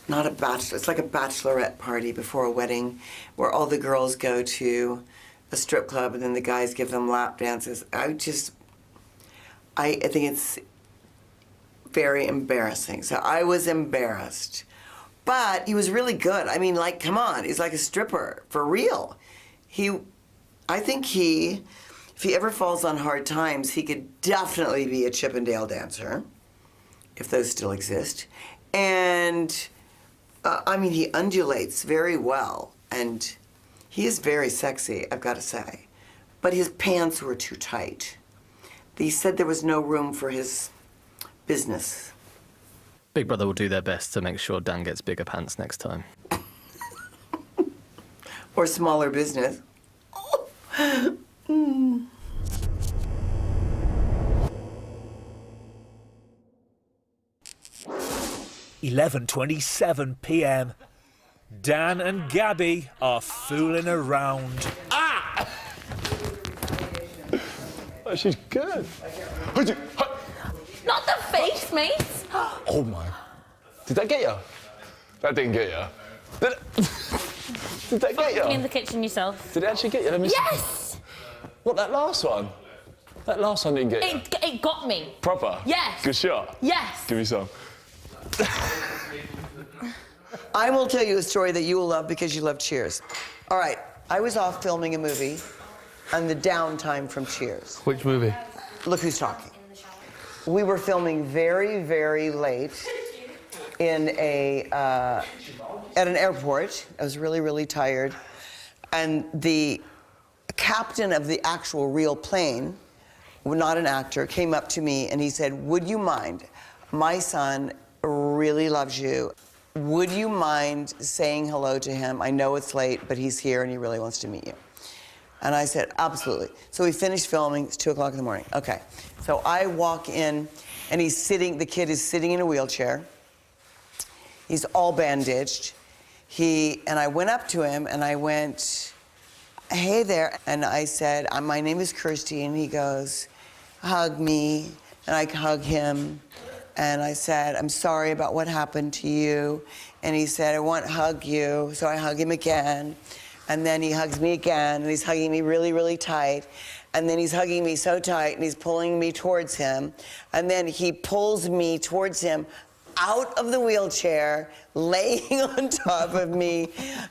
not a bachelor, it's like a bachelorette party before a wedding, where all the girls go to a strip club and then the guys give them lap dances. I think it's very embarrassing. So I was embarrassed. But he was really good. I mean, like, come on, he's like a stripper, for real. I think if he ever falls on hard times, he could definitely be a Chippendale dancer, if those still exist. And, I mean, he undulates very well, and he is very sexy, I've got to say. But his pants were too tight. He said there was no room for his business. Big Brother will do their best to make sure Dan gets bigger pants next time. Or smaller business. Mm. 11:27 p.m. Dan and Gabby are fooling around. Ah! Oh, she's good. Not the face, mate. Oh my. Did that get you? That didn't get you. Did that get you? Clean the kitchen yourself. Did it actually get you? Let me Yes! See. What, that last one? That last one didn't get you? It got me. Proper? Yes. Good shot? Yes. Give me some. I will tell you a story that you will love because you love Cheers. All right, I was off filming a movie on the downtime from Cheers. Which movie? Look Who's Talking. We were filming very, very late in at an airport. I was really, really tired. And the captain of the actual real plane, not an actor, came up to me and he said, "Would you mind? My son really loves you. Would you mind saying hello to him? I know it's late, but he's here and he really wants to meet you." And I said, absolutely. So we finished filming, it's 2 o'clock in the morning. Okay, so I walk in and the kid is sitting in a wheelchair. He's all bandaged. And I went up to him and I went, "Hey there." And I said, "My name is Kirsty." And he goes, "Hug me." And I hug him. And I said, "I'm sorry about what happened to you." And he said, "I want to hug you." So I hug him again. And then he hugs me again, and he's hugging me really, really tight. And then he's hugging me so tight, and he's pulling me towards him. And then he pulls me towards him out of the wheelchair, laying on top of me,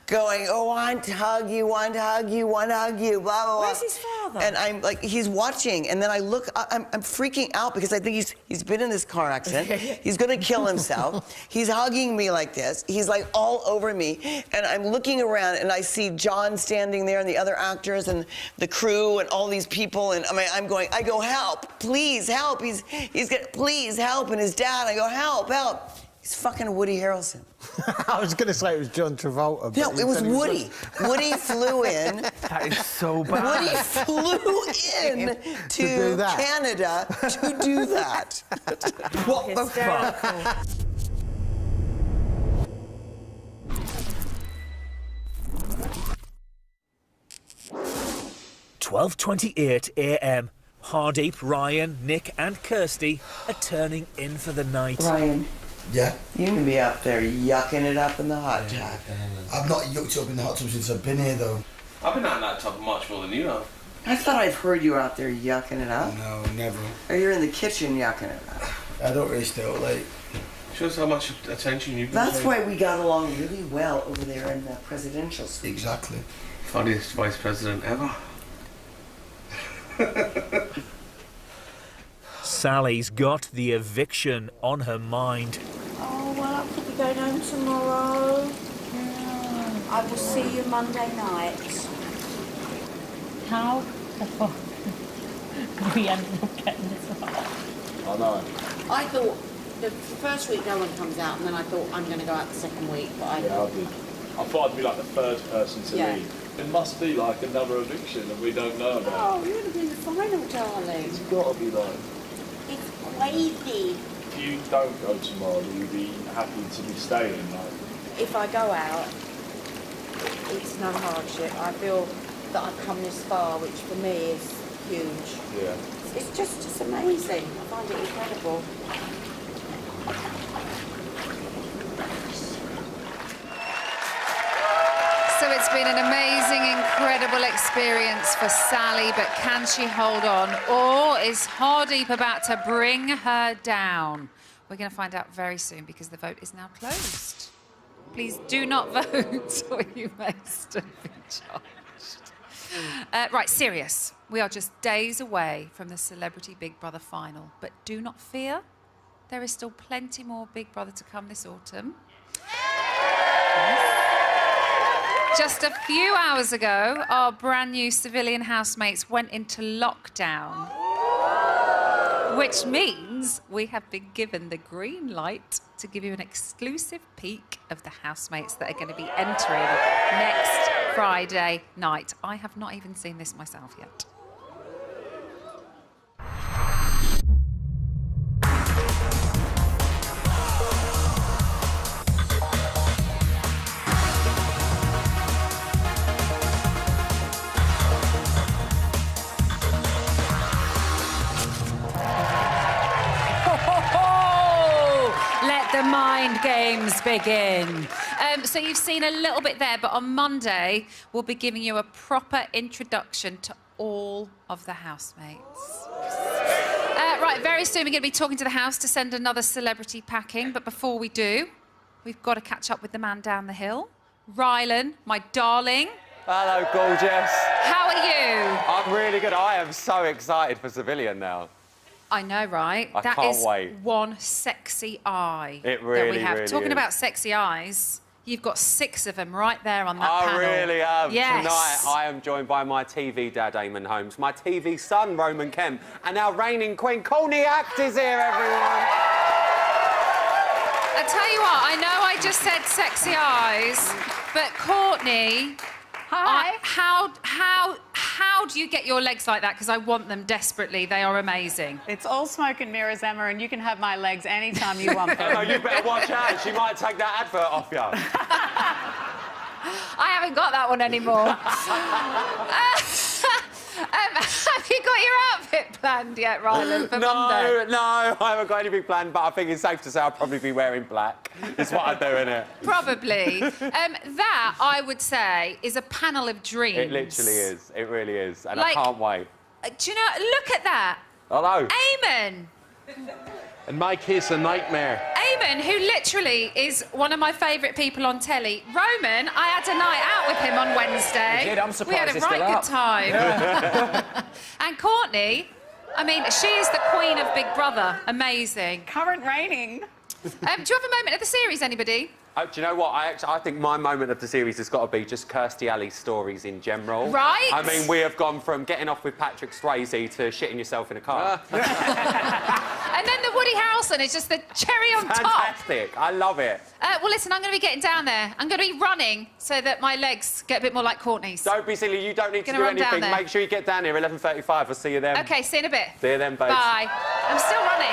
going, "Oh, I want to hug you, want to hug you, want to hug you, blah, blah, blah." Where's his father? And I'm like, he's watching, and then I look, I'm freaking out because I think he's been in this car accident. He's gonna kill himself. He's hugging me like this. He's like all over me. And I'm looking around and I see John standing there and the other actors and the crew and all these people. And I go, "Help, please help. He's gonna, please help." And his dad, I go, "Help, help." He's fucking Woody Harrelson. I was going to say it was John Travolta. No, it was Woody. Woody flew in. That is so bad. Woody flew in to Canada to do that. What the fuck? 12:28 a.m. Hardeep, Ryan, Nick and Kirsty are turning in for the night. Ryan. Yeah? You can be up there yucking it up in the hot tub. I've not yucked up in the hot tub since I've been here, though. I've been out in that tub much more than you have. I thought I've heard you out there yucking it up. No, never. Or you're in the kitchen yucking it up. I don't really stay up late. Shows how much attention you've been That's paying. why we got along really well over there in the presidential suite. Exactly. Funniest vice president ever. Sally's got the eviction on her mind. Oh, well, I could be going home tomorrow. I will see you Monday night. How the fuck did we end up getting this far? I know. I thought the first week no one comes out, and then I thought I'm going to go out the second week, but I Yeah, I did. I thought I'd be like the third person to Yeah. leave. It must be like another eviction that we don't know about. Oh, you would have been the final, darling. It's got to be like. It's crazy. If you don't go tomorrow, will you be happy to be staying? Like, If I go out, it's no hardship. I feel that I've come this far, which for me is huge. yeah. It's just amazing. I find it incredible. So it's been an amazing, incredible experience for Sally, but can she hold on? Or is Hardeep about to bring her down? We're going to find out very soon because the vote is now closed. Please do not vote or you may still be charged. Right, serious. We are just days away from the Celebrity Big Brother final, but do not fear. There is still plenty more Big Brother to come this autumn. Just a few hours ago, our brand new civilian housemates went into lockdown, which means we have been given the green light to give you an exclusive peek of the housemates that are going to be entering next Friday night. I have not even seen this myself yet. Let the mind games begin. So you've seen a little bit there, but on Monday, we'll be giving you a proper introduction to all of the housemates. Right, very soon we're going to be talking to the house to send another celebrity packing, but before we do, we've got to catch up with the man down the hill. Rylan, my darling. Hello, gorgeous. How are you? I'm really good. I am so excited for Civilian now. I know, right? I That can't is wait. one sexy eye It that really, we have. really Talking is. about sexy eyes, you've got 6 of them right there on that I panel. really am. Yes. Tonight, I am joined by my TV dad, Eamon Holmes, my TV son, Roman Kemp, and our reigning queen, Courtney Act, is here, everyone. I tell you what, I know I just said sexy eyes, but Courtney... Hi. How do you get your legs like that? Because I want them desperately. They are amazing. It's all smoke and mirrors, Emma, and you can have my legs anytime you want them. Emma, you better watch out. She might take that advert off you. I haven't got that one anymore. Have you got your outfit planned yet, Rylan, for Monday? No, I haven't got anything planned, but I think it's safe to say I'll probably be wearing black. It's what I do, innit? Probably. That, I would say, is a panel of dreams. It literally is. It really is. And Like- I can't wait. Do you know, look at that. Hello. Eamon. And my case, a nightmare. Eamon, who literally is one of my favourite people on telly. Roman, I had a night out with him on Wednesday. You did? I'm surprised we had a he's still right good up. time. And Courtney, I mean, she is the queen of Big Brother. Amazing. Current reigning. Do you have a moment of the series, anybody? Do you know what? I think my moment of the series has got to be just Kirstie Alley's stories in general. Right. I mean, we have gone from getting off with Patrick Swayze to shitting yourself in a car. And then the Woody Harrelson is just the cherry on top. Fantastic. I love it. Well, listen, I'm going to be getting down there. I'm going to be running so that my legs get a bit more like Courtney's. Don't be silly. You don't need to Gonna do run down anything. there. Make sure you get down here 11:35. I'll see you then. OK, see you in a bit. See you then, babes. Bye. I'm still running.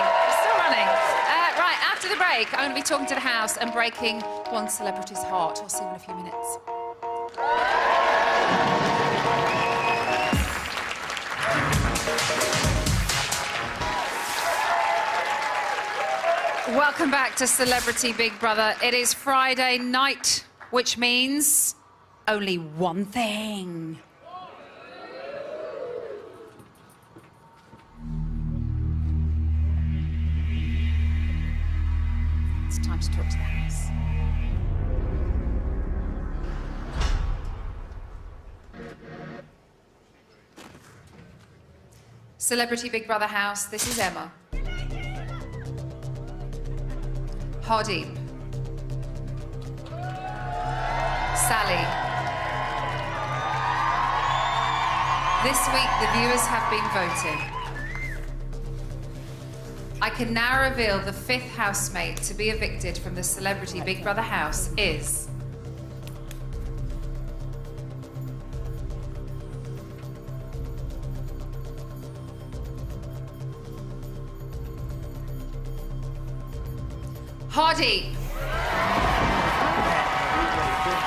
Right, after the break, I'm going to be talking to the house and breaking one celebrity's heart. I'll see you in a few minutes. Welcome back to Celebrity Big Brother. It is Friday night, which means only one thing. It's time to talk to the house. Celebrity Big Brother house, this is Emma. Hardeep. Sally. This week, the viewers have been voting. I can now reveal the 5th housemate to be evicted from the Celebrity Big Brother house is... Hardeep.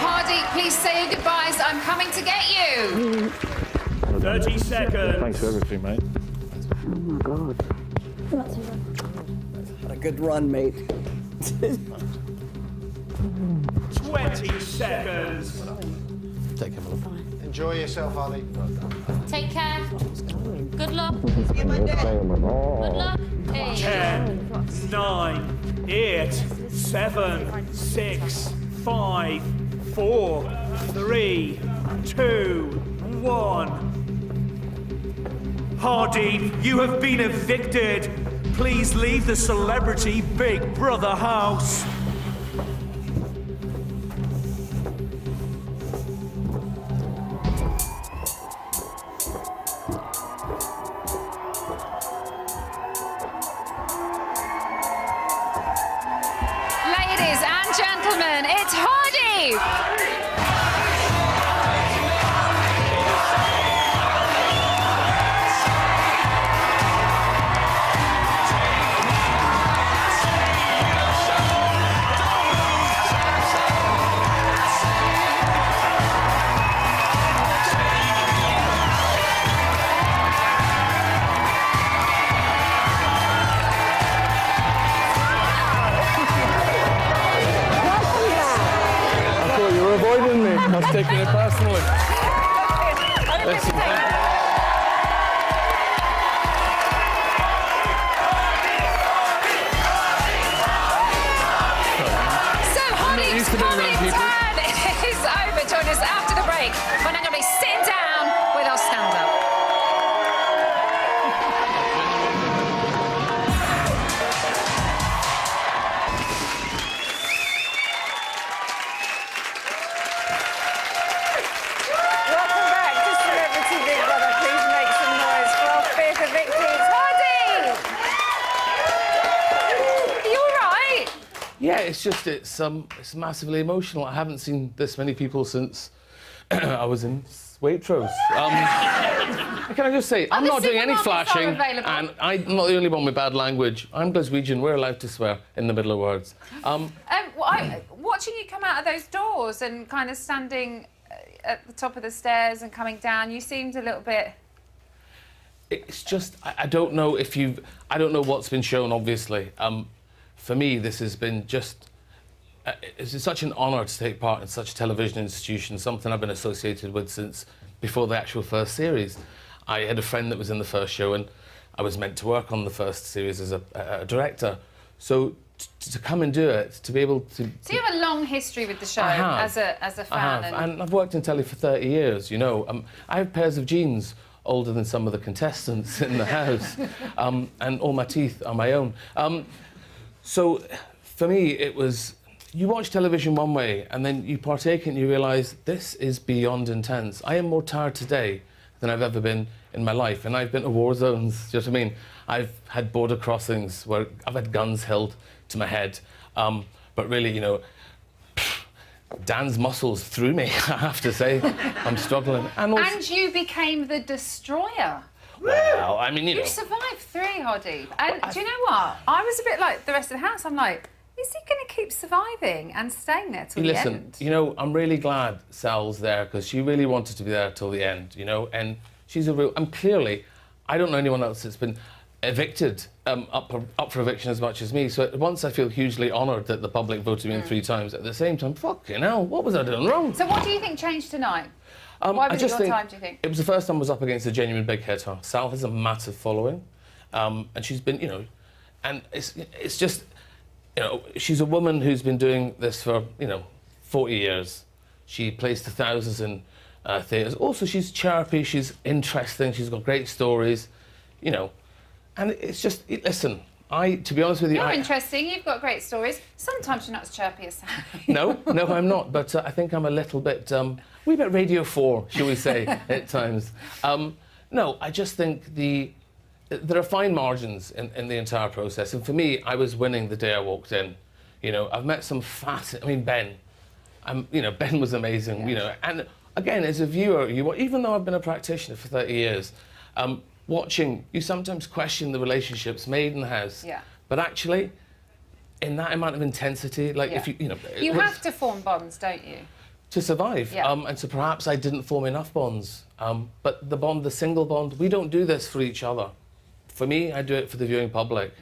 Hardeep, please say your goodbyes. I'm coming to get you. 30 seconds. Thanks for everything, mate. Oh my God. Had a good run, mate. 20 seconds. Take care, love. Enjoy yourself, Ollie. Take care. Good luck. Good luck. Hey. 10, 9, 8, 7, 6, 5, 4, 3, 2, 1. Hardeep, you have been evicted. Please leave the Celebrity Big Brother house. Ladies and gentlemen, it's Hardeep. Everyone's taking it personally. Listen, Holly's comedy turn is over. Join us after the break when I'm going to be sitting down with our stand-up. Welcome back to Celebrity Big Brother. Please make some noise for our fifth evicted, Hardy! Are you all right? yeah, it's massively emotional. I haven't seen this many people since I was in Waitrose. Can I just say, I'm not doing any flashing, and I'm not the only one with bad language. I'm Glaswegian. We're allowed to swear in the middle of words. Watching you come out of those doors and kind of standing at the top of the stairs and coming down, you seemed a little bit... It's just, I don't know if I don't know what's been shown, obviously. For me, this has been just... it's such an honour to take part in such a television institution, something I've been associated with since before the actual first series. I had a friend that was in the first show, and I was meant to work on the first series as a director. So to come and do it, to be able to... So you have a long history with the show as a fan. I have, and I've worked in telly for 30 years, you know. I have pairs of jeans older than some of the contestants in the house, and all my teeth are my own. So for me, it was... You watch television one way, and then you partake and you realise this is beyond intense. I am more tired today than I've ever been in my life, and I've been to war zones, do you know what I mean? I've had border crossings where I've had guns held to my head, but really, you know, Dan's muscles threw me, I have to say. I'm struggling. And you became the destroyer. Well, I mean, you know... You survived 3, Hardy. And do you know what? I was a bit like the rest of the house. I'm like, is he going to keep surviving and staying there till the end? Listen, you know, I'm really glad Sal's there, because she really wanted to be there till the end, you know, and she's a real... And clearly, I don't know anyone else that's been evicted, up for eviction as much as me, so at once I feel hugely honoured that the public voted me in 3 times. At the same time, fucking hell, what was I doing wrong? So what do you think changed tonight? Why was it your time, do you think? It was the first time I was up against a genuine big hitter. Sal has a massive following, and she's been, you know, and it's just, you know, she's a woman who's been doing this for, you know, 40 years. She plays to thousands in theatres. Also, she's chirpy, she's interesting, she's got great stories, you know, and it's just, listen, to be honest with you... You're interesting, you've got great stories. Sometimes you're not as chirpy as Sally. No, I'm not, but I think I'm a little bit, wee bit Radio 4, shall we say, at times. No, I just think there are fine margins in the entire process, and for me, I was winning the day I walked in. You know, I've met some I mean, Ben. You know, Ben was amazing, you know, and again, as a viewer, even though I've been a practitioner for 30 years, watching, you sometimes question the relationships made in the house. Yeah. But actually, in that amount of intensity, like if you know... You have to form bonds, don't you? To survive. Yeah. And so perhaps I didn't form enough bonds. But the single bond, we don't do this for each other. For me, I do it for the viewing public.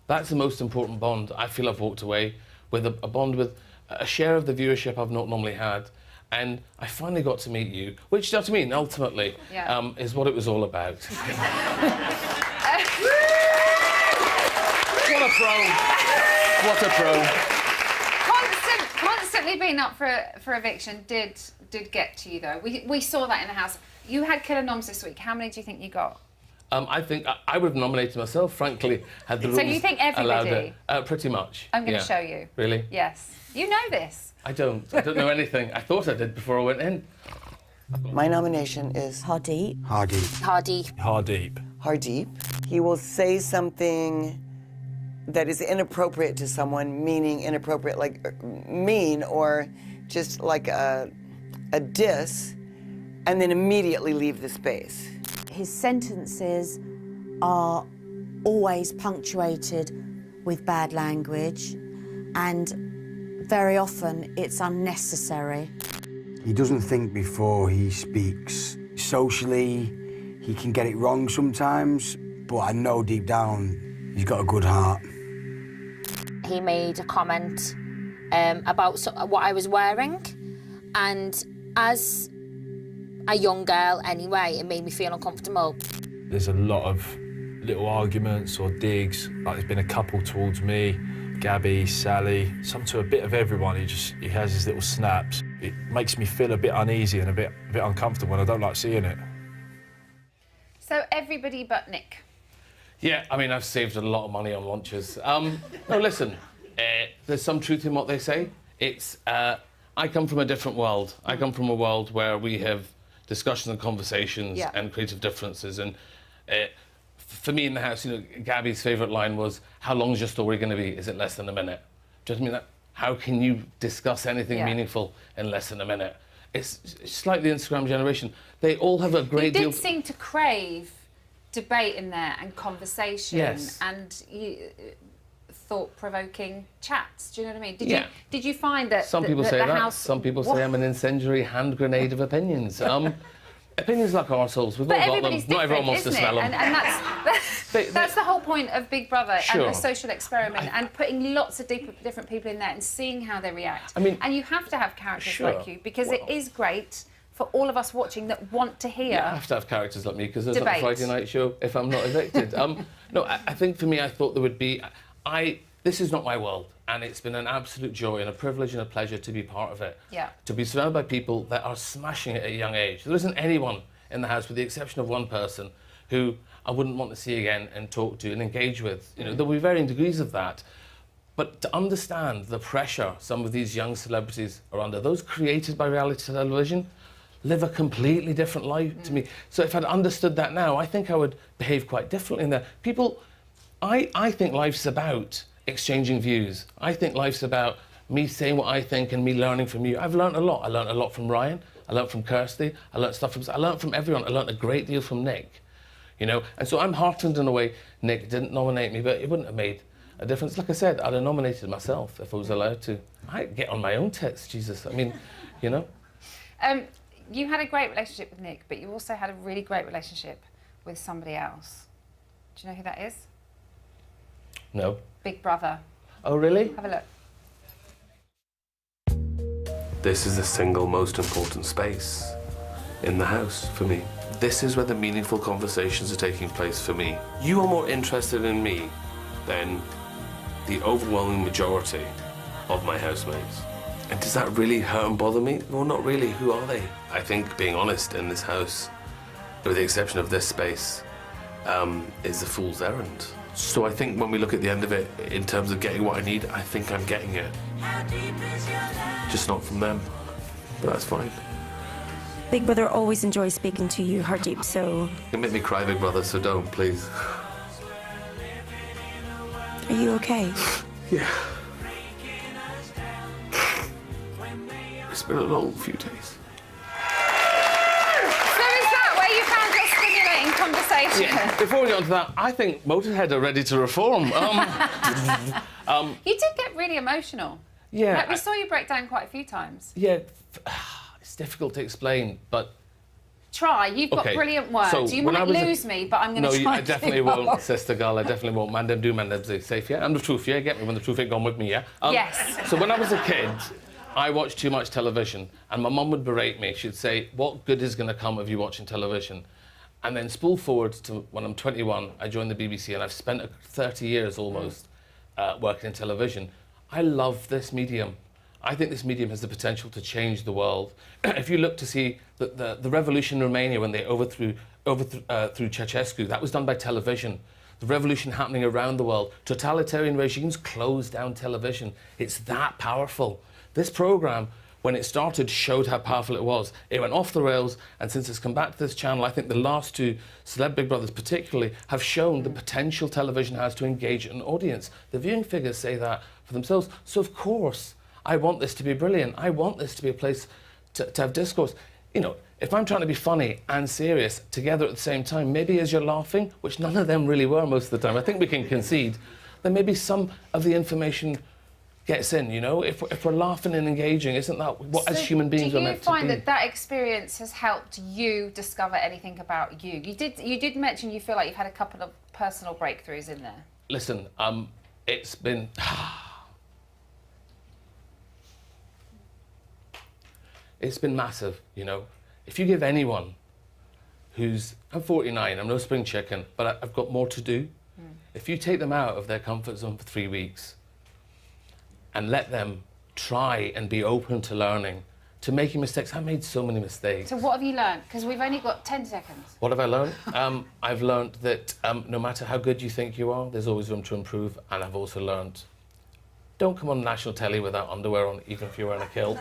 That's the most important bond. I feel I've walked away with a bond with a share of the viewership I've not normally had. And I finally got to meet you, which, you know what I mean, ultimately, is what it was all about. What a pro. What a pro. Constantly being up for eviction did get to you, though. We saw that in the house. You had killer noms this week. How many do you think you got? I think I would have nominated myself, frankly, had the rules So you think everybody? Pretty much. I'm going to show you. Really? Yes. You know this. I don't know anything. I thought I did before I went in. My nomination is Hardeep. Hardeep. He will say something that is inappropriate to someone, meaning inappropriate, like mean, or just like a diss, and then immediately leave the space. His sentences are always punctuated with bad language, and very often it's unnecessary. He doesn't think before he speaks. Socially, he can get it wrong sometimes, but I know deep down he's got a good heart. He made a comment about what I was wearing, and as a young girl anyway, it made me feel uncomfortable. There's a lot of little arguments or digs. Like there's been a couple towards me, Gabby, Sally, some to a bit of everyone. He has his little snaps. It makes me feel a bit uneasy and a bit uncomfortable, and I don't like seeing it. So everybody but Nick. Yeah, I mean, I've saved a lot of money on lunches. No, listen, there's some truth in what they say. It's, I come from a different world. I come from a world where we have discussions and conversations and creative differences. And for me in the house, you know, Gabby's favourite line was, how long is your story going to be? Is it less than a minute? Do you know what I mean? How can you discuss anything meaningful in less than a minute? It's like the Instagram generation. They all have a great deal... You did seem to crave debate in there and conversation and thought-provoking chats. Do you know what I mean? Did you find that some people say the that. house... Some people say I'm an incendiary hand grenade of opinions. Opinions like arseholes. We've all got them. Not everyone wants to smell them. And that's the whole point of Big Brother and the social experiment and putting lots of different people in there and seeing how they react. I mean, and you have to have characters like you because it is great for all of us watching that want to hear. Yeah, I have to have characters like me because there's not a Friday night show if I'm not evicted. No, I think for me, I thought there would be... This is not my world, and it's been an absolute joy and a privilege and a pleasure to be part of it. Yeah. To be surrounded by people that are smashing it at a young age. There isn't anyone in the house, with the exception of one person, who I wouldn't want to see again and talk to and engage with. You know, there'll be varying degrees of that. But to understand the pressure some of these young celebrities are under, those created by reality television, live a completely different life to me. So if I'd understood that now, I think I would behave quite differently in there. People, I think life's about exchanging views. I think life's about me saying what I think and me learning from you. I've learned a lot. I learned a lot from Ryan. I learned from Kirsty. I learned from everyone. I learned a great deal from Nick, you know. And so I'm heartened in a way Nick didn't nominate me, but it wouldn't have made a difference. Like I said, I'd have nominated myself if I was allowed to. I'd get on my own tits, Jesus. I mean, you know. You had a great relationship with Nick, but you also had a really great relationship with somebody else. Do you know who that is? No. Big Brother. Oh, really? Have a look. This is the single most important space in the house for me. This is where the meaningful conversations are taking place for me. You are more interested in me than the overwhelming majority of my housemates. And does that really hurt and bother me? Well, not really. Who are they? I think, being honest, in this house, with the exception of this space, is a fool's errand. So I think when we look at the end of it, in terms of getting what I need, I think I'm getting it. Just not from them, but that's fine. Big Brother always enjoys speaking to you, Hardeep, so... You make me cry, Big Brother, so don't, please. Are you okay? Yeah. It's been a long few days. You found your stimulating conversation. Yeah. Before we get on to that, I think Motorhead are ready to reform. You did get really emotional. Yeah. Like, we saw you break down quite a few times. Yeah, it's difficult to explain, but... Try. You've got brilliant words. So you might lose me, but I'm going to try. No, I definitely won't, sister girl. I definitely won't. Man them do, man them say. Safe, yeah? And the truth, yeah? Get me when the truth ain't gone with me, yeah? Yes. So when I was a kid, I watched too much television, and my mum would berate me. She'd say, what good is going to come of you watching television? And then spool forward to when I'm 21, I joined the BBC, and I've spent 30 years almost working in television. I love this medium. I think this medium has the potential to change the world. If you look to see the revolution in Romania when they overthrew Ceausescu, that was done by television. The revolution happening around the world, totalitarian regimes closed down television. It's that powerful. This programme, when it started, showed how powerful it was. It went off the rails, and since it's come back to this channel, I think the last two, Celeb Big Brothers particularly, have shown the potential television has to engage an audience. The viewing figures say that for themselves. So, of course, I want this to be brilliant. I want this to be a place to have discourse. You know, if I'm trying to be funny and serious together at the same time, maybe as you're laughing, which none of them really were most of the time, I think we can concede, then maybe some of the information gets in, you know? If we're laughing and engaging, isn't that what, as human beings, we're meant to be? Do you find that experience has helped you discover anything about you? You did mention you feel like you've had a couple of personal breakthroughs in there. Listen, it's been... It's been massive, you know. If you give anyone I'm 49, I'm no spring chicken, but I've got more to do. If you take them out of their comfort zone for 3 weeks and let them try and be open to learning, to making mistakes. I made so many mistakes. So what have you learned? Because we've only got 10 seconds. What have I learned? I've learned that no matter how good you think you are, there's always room to improve. And I've also learned, don't come on national telly without underwear on, even if you're wearing a kilt.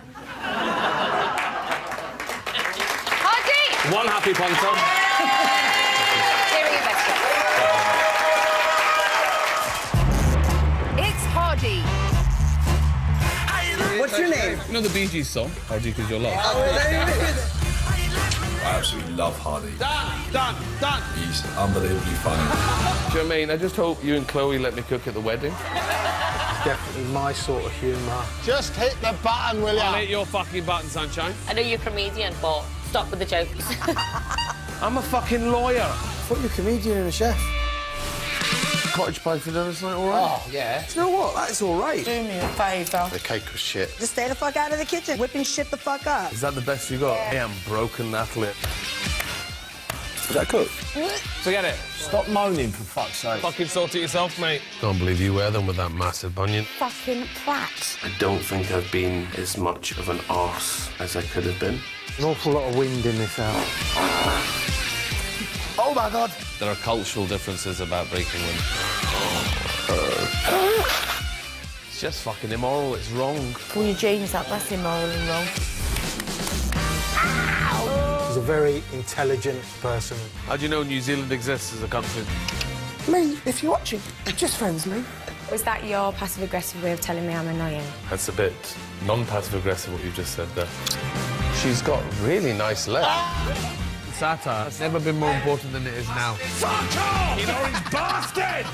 Hardy! One happy punter. It's Hardy. What's your name? You know the Bee Gees song, Hardy Because You're Loved? I absolutely love Hardy. Done. He's unbelievably funny. Do you know what I mean? I just hope you and Chloe let me cook at the wedding. It's definitely my sort of humour. Just hit the button, will I'll ya? hit your fucking button, sunshine. I know you're a comedian, but stop with the jokes. I'm a fucking lawyer. I thought you were a comedian and a chef. Cottage pie for dinner tonight, all right? Oh, yeah. Do you know what? That's all right. Do me a favour. The cake was shit. Just stay the fuck out of the kitchen. Whipping shit the fuck up. Is that the best you got? I am broken, Natalie. Is that cooked? Forget it. Stop moaning, for fuck's sake. Fucking sort it yourself, mate. Can't believe you wear them with that massive bunion. Fucking prat. I don't think I've been as much of an arse as I could have been. An awful lot of wind in this house. Oh, my God. There are cultural differences about breaking wind. It's just fucking immoral, it's wrong. Pull your jeans up, that's immoral and wrong. He's a very intelligent person. How do you know New Zealand exists as a country? Lee, if you're watching, just friends, Lee. Was that your passive-aggressive way of telling me I'm annoying? That's a bit non-passive-aggressive what you just said there. She's got really nice legs. Satire has never been more important than it is now. Fuck off! You orange bastard!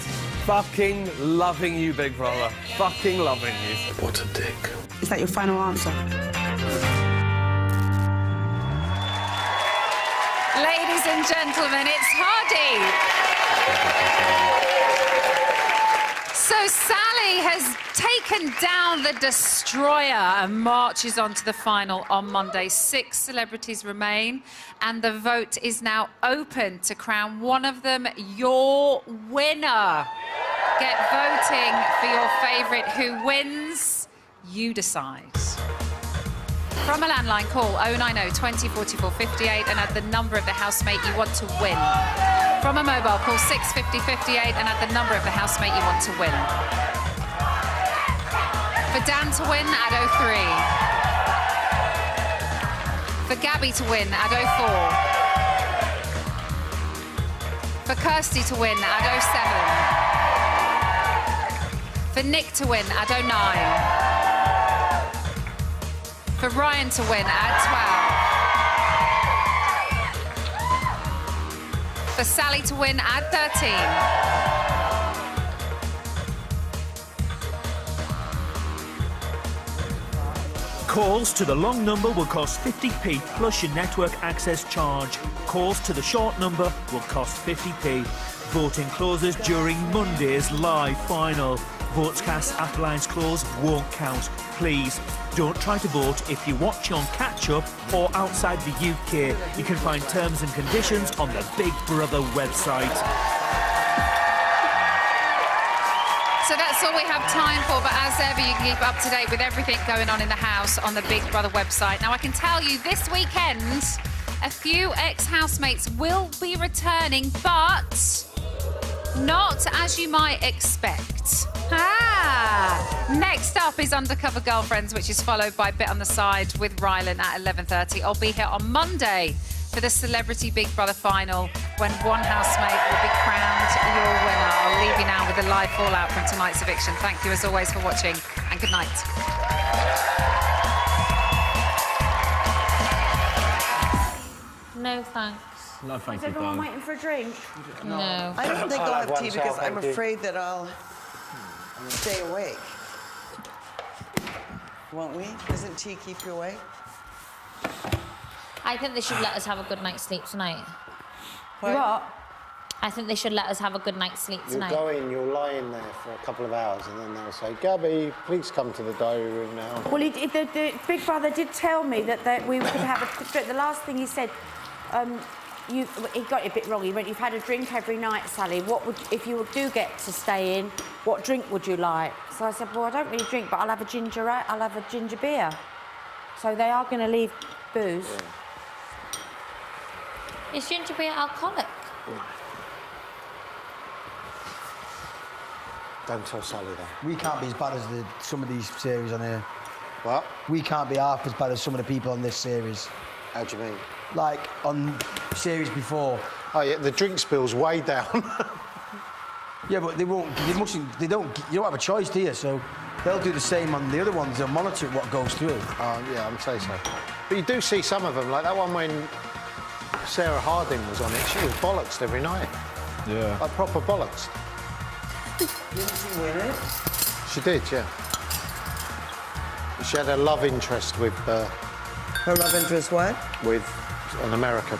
Fucking loving you, big brother. Fucking loving you. What a dick. Is that your final answer? Ladies and gentlemen, it's Hardy. So Sally has taken down the destroyer and marches on to the final on Monday. 6 celebrities remain, and the vote is now open to crown one of them your winner. Get voting for your favourite. Who wins? You decide. From a landline, call 090 20 44 58 and add the number of the housemate you want to win. From a mobile, call 650 58 and add the number of the housemate you want to win. For Dan to win, add 03. For Gabby to win, add 04. For Kirsty to win, add 07. For Nick to win, add 09. For Ryan to win, add 12. For Sally to win, add 13. Calls to the long number will cost 50p plus your network access charge. Calls to the short number will cost 50p. Voting closes during Monday's live final. Votes cast after lines close won't count. Please, don't try to vote if you watch on catch-up or outside the UK. You can find terms and conditions on the Big Brother website. So that's all we have time for, but as ever, you can keep up to date with everything going on in the house on the Big Brother website. Now, I can tell you this weekend, a few ex-housemates will be returning, but not as you might expect. Next up is Undercover Girlfriends, which is followed by Bit on the Side with Rylan at 11:30. I'll be here on Monday for the Celebrity Big Brother final, when one housemate will be crowned your winner. I'll leave you now with the live fallout from tonight's eviction. Thank you as always for watching, and good night. No thanks. No, thank Is everyone waiting for a drink? No. I don't think I'll have tea because I'm thank you. afraid that I'll stay awake. Won't we? Doesn't tea keep you awake? I think they should let us have a good night's sleep tonight. What? I think they should let us have a good night's sleep You'll tonight. go in, you'll lie in there for a couple of hours, and then they'll say, Gabby, please come to the diary room now. Well, the Big Brother did tell me that we could have a... The last thing he said, he got it a bit wrong. He went, you've had a drink every night, Sally. What would, if you do get to stay in, what drink would you like? So I said, well, I don't really drink, but I'll have a ginger beer. So they are going to leave booze. Yeah. Is ginger beer alcoholic? Don't tell Sally that. We can't be as bad as some of these series on here. What? We can't be half as bad as some of the people on this series. How do you mean? Like on series before. Oh yeah, the drink spill's way down. Yeah, but they won't. They mustn't. They don't. You don't have a choice, do you? So they'll do the same on the other ones. They'll monitor what goes through. Yeah, I'd say so. But you do see some of them, like that one when Sarah Harding was on it. She was bollocksed every night. Yeah. Like proper bollocksed. Didn't she win it? She did, yeah. She had a love interest with... Her love interest what? With an American.